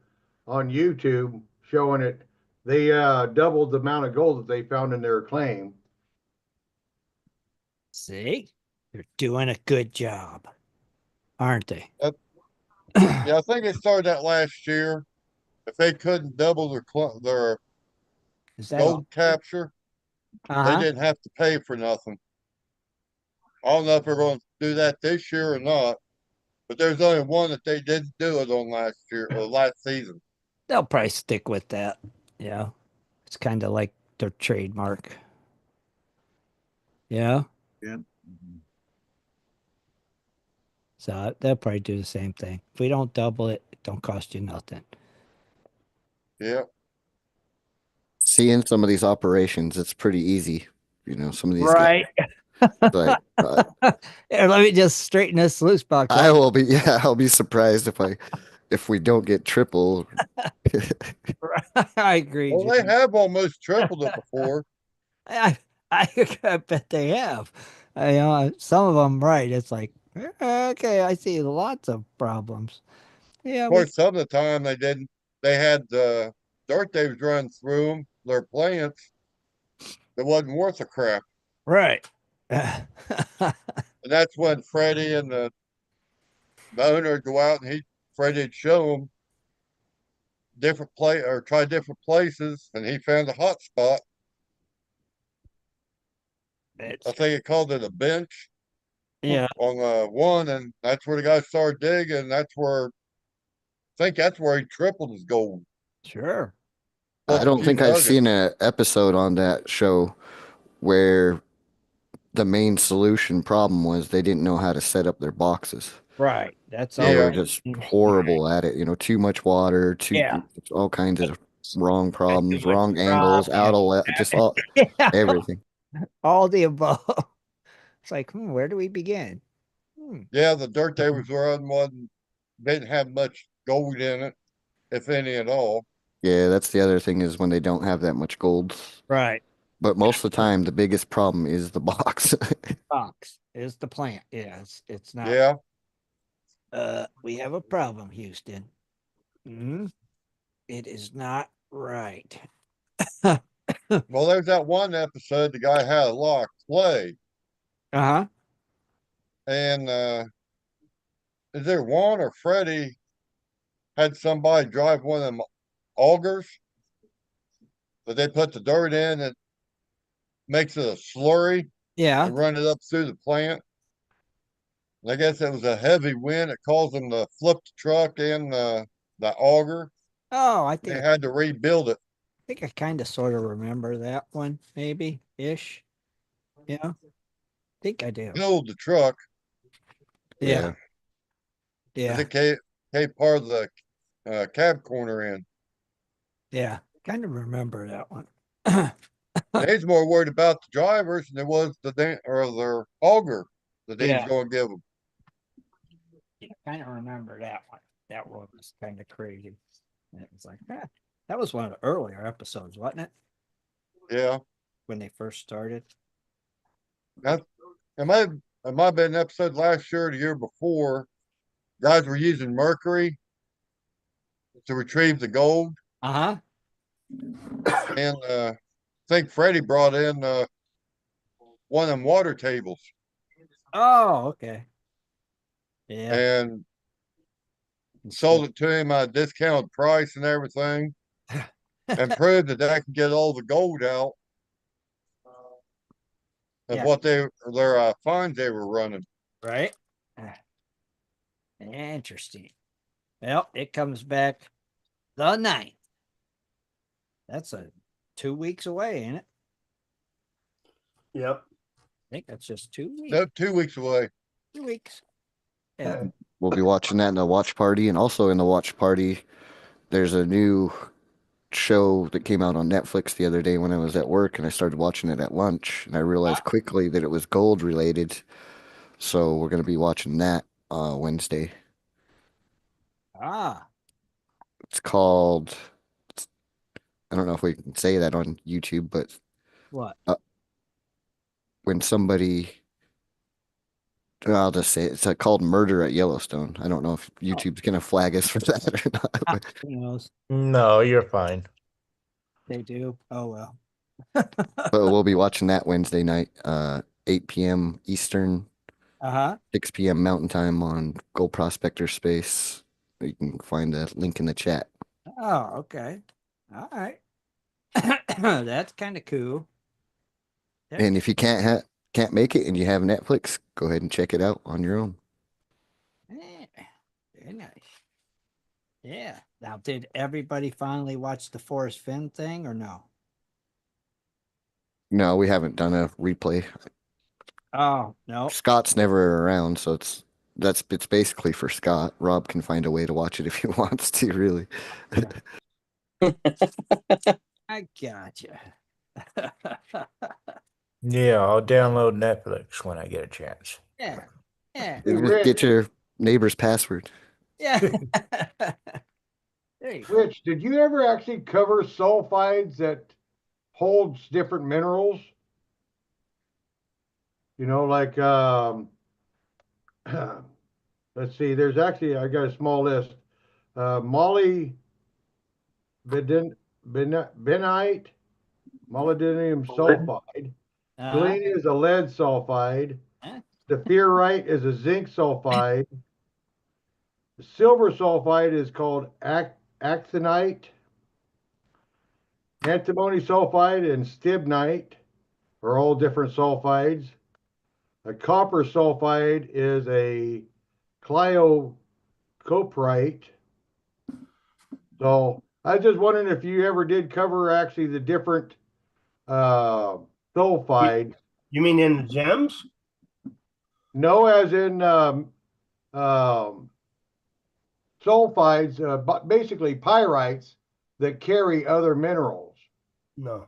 on YouTube showing it. They doubled the amount of gold that they found in their claim. See? They're doing a good job, aren't they? Yeah, I think they started that last year. If they couldn't double their Is that gold capture, they Uh-huh. didn't have to pay for nothing. I don't know if they're going to do that this year or not, but there's only one that they didn't do it on last year or last season. They'll probably stick with that. Yeah. It's kind of like their trademark. Yeah. Yeah. So they'll probably do the same thing. If we don't double it, it don't cost you nothing. Yeah. Seeing some of these operations, it's pretty easy. You know, some of these Right. guys, like, Here, let me just straighten this loose box. I will be, yeah, I'll be surprised if we don't get triple. I agree. Well, they have almost tripled it before. I, I bet they have. Some of them, right? It's like, okay, I see lots of problems. Yeah, Of course, some of the time they didn't. They had dirt they was running through them, their plants that wasn't worth a crap. right. And that's when Freddie and the owner would go out and Freddie'd show them different or try different places, and he found a hot spot. I think it called it a bench. Yeah. On one, and that's where the guy started digging. I think that's where he tripled his gold. Sure. I don't think I've seen an episode on that show where the main solution problem was they didn't know how to set up their boxes. Right. That's They all. were just horrible at it. You know, too much water, Yeah. all kinds of wrong problems, wrong angles, just all Yeah. everything. All the above. It's like, where do we begin? Yeah, the dirt they was running didn't have much gold in it, if any at all. Yeah, that's the other thing is when they don't have that much gold. Right. But most of the time, the biggest problem is the box. Box is the plant. Yeah, it's not. Yeah. We have a problem, Houston. It is not right. Well, there's that one episode the guy had a lot of clay, Uh-huh. and is there Juan or Freddie had somebody drive one of them augers that they put the dirt in and makes it a slurry Yeah. and run it up through the plant. And I guess it was a heavy wind. It caused them to flip the truck and the auger. Oh, I They think had to rebuild it. I kind of sort of remember that one, maybe ish. Yeah. I think I do. Build the truck. Yeah. Yeah. Yeah. It came part of the cab corner in. Yeah. Kind of remember that one. They's more worried about the drivers than it was their auger that they was Yeah. going to give them. Yeah, kind of remember that one. That one was kind of crazy. It was like, that was one of the earlier episodes, wasn't it? Yeah. When they first started. That it might have been an episode last year or the year before. Guys were using mercury to retrieve the gold. Uh-huh. And I think Freddie brought in one of them water tables. Oh, okay. Yeah. And sold it to him at a discounted price and everything, and proved that they can get all the gold out of Yeah. what their funds they were running. Right. Interesting. Well, it comes back the 9th. That's 2 weeks away, ain't it? Yep. I think that's just 2 weeks. No, 2 weeks away. 2 weeks. Yeah. We'll be watching that in the watch party. And also in the watch party, there's a new show that came out on Netflix the other day when I was at work, and I started watching it at lunch, and I realized quickly that it was gold related. So we're going to be watching that Wednesday. Ah. It's called, I don't know if we can say that on YouTube, but What? when somebody, I'll just say it's called Murder at Yellowstone. I don't know if YouTube's going to flag us for that or not. But Who knows? No, you're fine. They do. Oh well. we'll be watching that Wednesday night, 8 p.m. Eastern, Uh-huh. 6 p.m. Mountain Time on Gold Prospector Space. You can find the link in the chat. Oh, okay. All right. That's kind of cool. And if you can't make it and you have Netflix, go ahead and check it out on your own. Yeah, very nice. Yeah. Now, did everybody finally watch the Forrest Finn thing or no? No, we haven't done a replay. Oh, no. Scott's never around, so it's basically for Scott. Rob can find a way to watch it if he wants to, really. I gotcha. Yeah, I'll download Netflix when I get a chance. Yeah. Yeah. Hey, Just get Rich, your neighbor's password. Yeah. There you go. Rich, did you ever actually cover sulfides that holds different minerals? You know, like let's see, there's actually I got a small list. Molly benite, molybdenum sulfide. Uh-huh. Galena is a lead sulfide. Huh? Saphirite is a zinc sulfide. Silver sulfide is called actinite. Antimony sulfide and stibnite are all different sulfides. A copper sulfide is a cliocoprite. So I was just wondering if you ever did cover actually the different sulfides. You mean in the gems? No, as in sulfides, but basically pyrites that carry other minerals. No.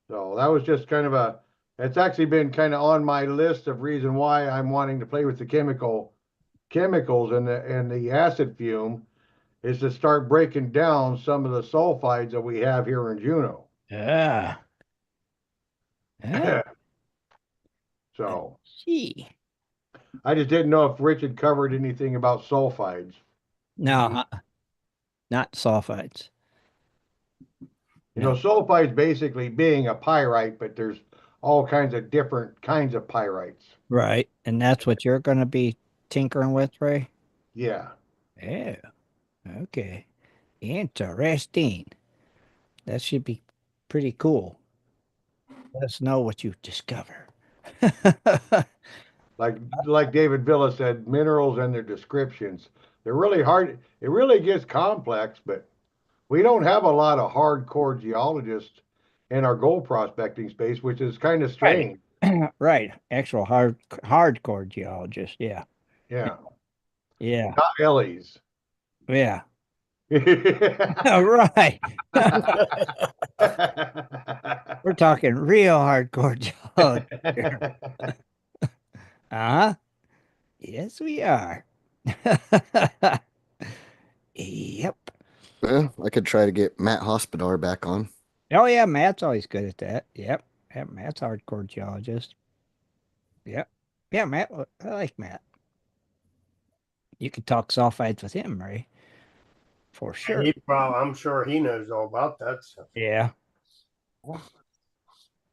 So that was just kind of it's actually been kind of on my list of reason why I'm wanting to play with the chemicals and the acid fume is to start breaking down some of the sulfides that we have here in Juneau. Yeah. Yeah. So Gee. I just didn't know if Rich had covered anything about sulfides. No, not sulfides. You know, sulfides basically being a pyrite, but there's all kinds of different kinds of pyrites. Right. And that's what you're going to be tinkering with, Ray? Yeah. Yeah. Okay. Interesting. That should be pretty cool. Let us know what you discover. Like David Villa said, minerals and their descriptions. They're really hard. It really gets complex, but we don't have a lot of hardcore geologists in our gold prospecting space, which is kind of strange. Right. Actual hardcore geologist. Yeah. Yeah. Yeah. Not Ellie's. Yeah. Yeah. Right. We're talking real hardcore geology here. Uh-huh. Yes, we are. Yep. Well, I could try to get Matt Hospodar back on. Oh yeah, Matt's always good at that. Yep. Yep. Matt's a hardcore geologist. Yep. Yeah, Matt. I like Matt. You could talk sulfides with him, Ray, for sure. I'm sure he knows all about that stuff. Yeah.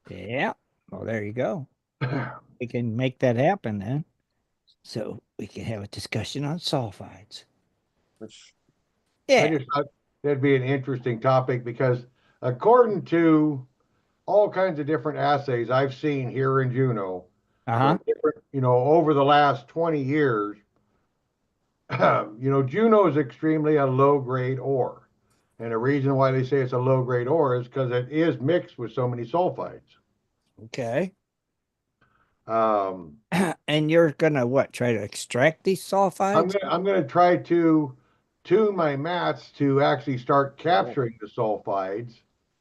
Yeah. Well, there you go. We can make that happen then. So we can have a discussion on sulfides. I Yeah. just thought that'd be an interesting topic because according to all kinds of different assays I've seen here in Juneau, Uh-huh. different, over the last 20 years, Juneau is extremely a low grade ore. And the reason why they say it's a low grade ore is because it is mixed with so many sulfides. Okay. Um, And you're gonna what? Try to extract these sulfides? I'm gonna try to tune my mats to actually start capturing the sulfides.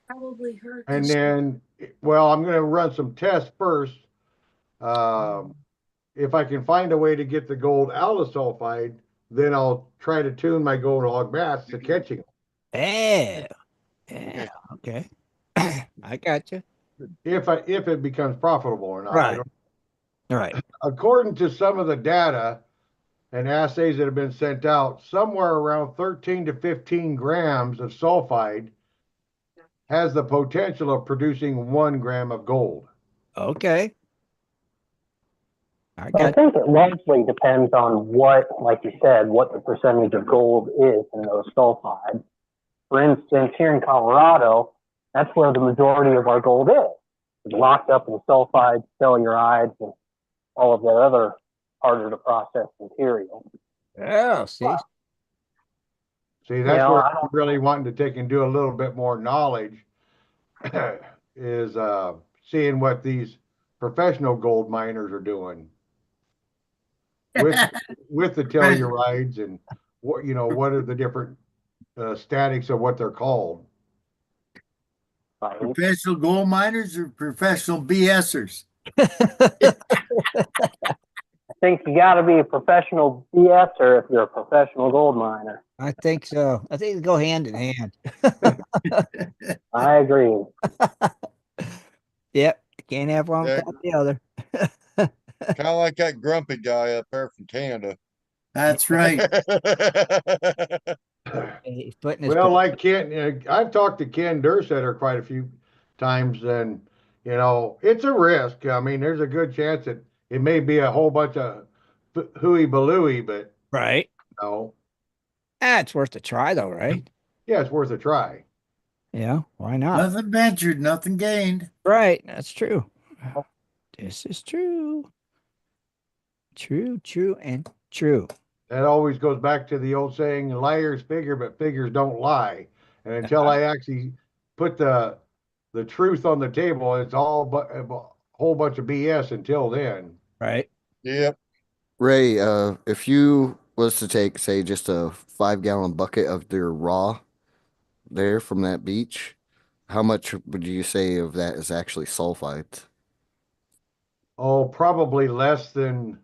Probably her. And then, well, I'm gonna run some tests first. If I can find a way to get the gold out of sulfide, then I'll try to tune my gold hog mats to catching them. Yeah. Yeah. Okay. I got you. If it becomes profitable or not. I Right. don't, Right. according to some of the data and assays that have been sent out, somewhere around 13 to 15 grams of sulfide has the potential of producing 1 gram of gold. Okay. I I got think it largely depends on what, like you said, what the percentage of gold is in those sulfides. For instance, here in Colorado, that's where the majority of our gold is. It's locked up in sulfides, tellurides, and all of that other harder to process material. Yeah, see. See, that's Yeah, where I I'm don't- really wanting to take and do a little bit more knowledge is seeing what these professional gold miners are doing with with the tellurides and what are the different statics of what they're called. Professional gold miners or professional BSers? I think you got to be a professional BSer if you're a professional gold miner. I think so. I think they go hand in hand. I agree. Yep. Can't have one Yeah. without the other. Kind of like that grumpy guy up there from Canada. That's right. He's putting his Well, like Ken, I've talked to Ken Dursetter quite a few times, and it's a risk. I mean, there's a good chance that it may be a whole bunch of hooey balooey, but right. It's worth a try though, right? Yeah, it's worth a try. Yeah, why not? Nothing ventured, nothing gained. Right, that's true. This is true. True, true, and true. That always goes back to the old saying, liars figure, but figures don't lie. And until I actually put the truth on the table, it's all but a whole bunch of BS until then. Right. Yep. Ray, if you was to take, say, just a 5-gallon bucket of their raw there from that beach, how much would you say of that is actually sulfides? Oh, probably less than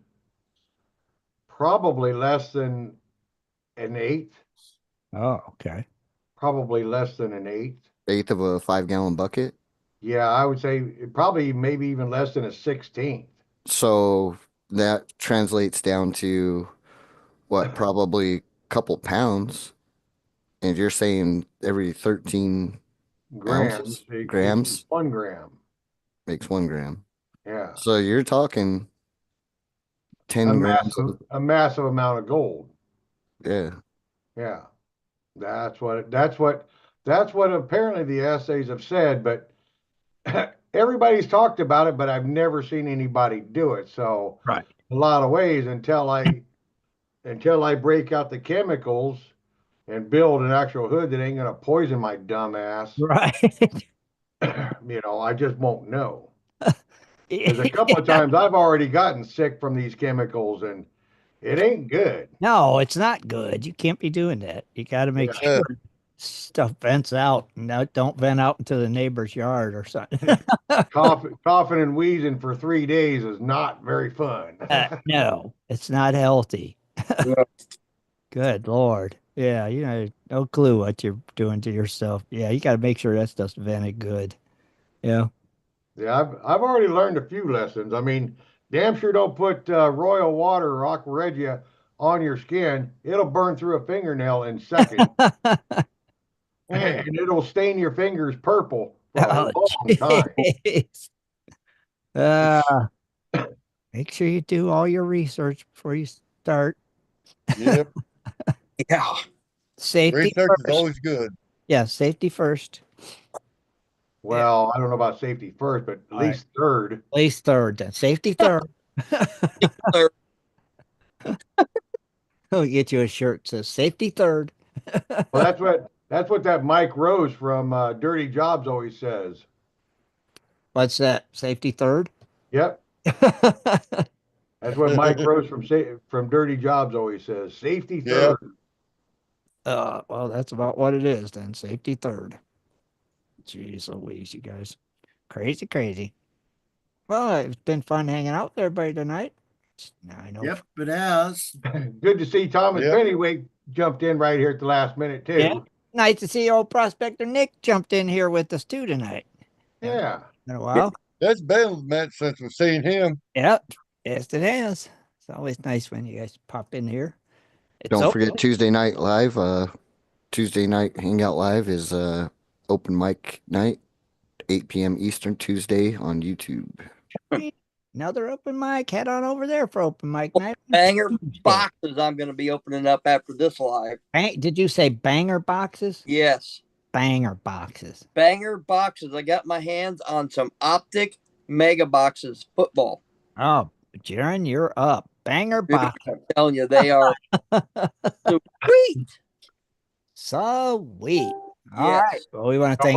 an eighth. Oh, okay. Probably less than an eighth. Eighth of a 5-gallon bucket? Yeah, I would say probably maybe even less than a 16th. So that translates down to what, probably a couple pounds. And you're saying every 13 ounces, grams 1 gram. makes 1 gram. Yeah. So you're talking 10 grams. A massive amount of gold. Yeah. Yeah. That's what apparently the essays have said, but everybody's talked about it, but I've never seen anybody do it. So right. A lot of ways until I break out the chemicals and build an actual hood that ain't gonna poison my dumb ass. Right. I just won't know. There's a couple of times I've already gotten sick from these chemicals and it ain't good. No, it's not good. You can't be doing that. You got to make sure stuff vents out and don't vent out into the neighbor's yard or something. Coughing and wheezing for 3 days is not very fun. No, it's not healthy. Good Lord. Yeah, you know, no clue what you're doing to yourself. Yeah, you got to make sure that stuff's vented good. Yeah. Yeah, I've already learned a few lessons. I mean, damn sure don't put royal water or aqua regia on your skin. It'll burn through a fingernail in seconds, and it'll stain your fingers purple for a Oh, long time. jeez. Uh, make sure you do all your research before you start. Yep. Yeah. Safety Research is first. always good. Yeah, safety first. Yeah. Well, I don't know about safety first, but at All right. least third. Place third then. Safety third. We'll get you a shirt that says safety third. Well, that's what that Mike Rose from Dirty Jobs always says. What's that? Safety third? Yep, that's what Mike Rose from Dirty Jobs always says. Safety Yep. third. Well, that's about what it is then. Safety third. Jeez Louise, you guys. Crazy, crazy. Well, it's been fun hanging out with everybody tonight. I know. Yep, it has. Good to see Thomas Yep. Pennyway jumped in right here at the last minute too. Yeah. Nice to see old prospector Nick jumped in here with us too tonight. Yeah. In a while. That's been a minute since we've seen him. Yep. Yes, it is. It's always nice when you guys pop in here. It's Don't open. forget Tuesday night live. Tuesday night hangout live is open mic night, 8 p.m. Eastern Tuesday on YouTube. Another open mic. Head on over there for open mic night. Banger boxes I'm going to be opening up after this live. Did you say banger boxes? Yes. Banger boxes. Banger boxes. I got my hands on some optic mega boxes football. Oh, Jaron, you're up. Banger Dude, box. I'm telling you, they are sweet. Sweet. All Yes. right. Well, we want to thank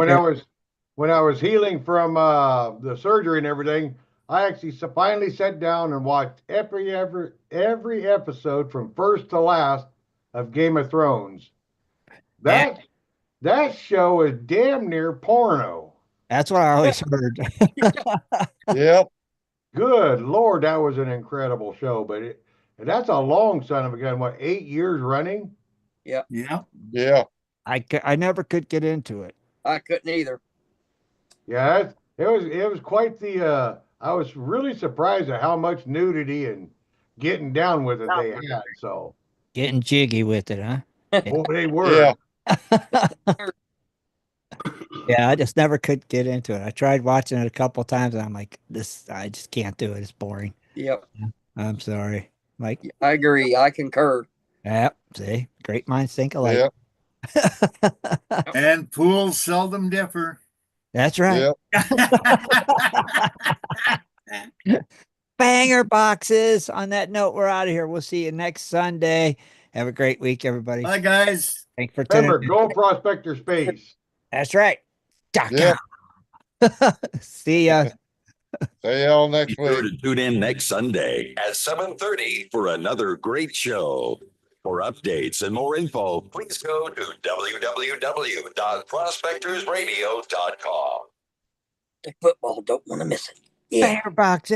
When I was healing from the surgery and everything, I actually finally sat down and watched every episode from first to last of Game of Thrones. That show is damn near porno. That's what I always heard. Yep. Good Lord, that was an incredible show. But that's a long son of a gun. What, 8 years running? Yeah. Yeah. Yeah. I never could get into it. I couldn't either. Yeah, it was quite the. I was really surprised at how much nudity and getting down with it they had. So Getting jiggy with it, huh? boy, they were. Yeah. Yeah, I just never could get into it. I tried watching it a couple times and I'm like, I just can't do it. It's boring. Yep. I'm sorry. Like, I agree. I concur. yeah, see, great minds think alike. Yep. And fools seldom differ. That's right. Yep. Banger boxes. On that note, we're out of here. We'll see you next Sunday. Have a great week, everybody. Bye, guys. Thanks for tuning Remember, in. go Prospector Space. That's right. Yep. See ya. See y'all next Be sure week. to tune in next Sunday at 7:30 for another great show. For updates and more info, please go to www.prospectorsradio.com. Football, don't want to miss it. Yeah. Banger boxes.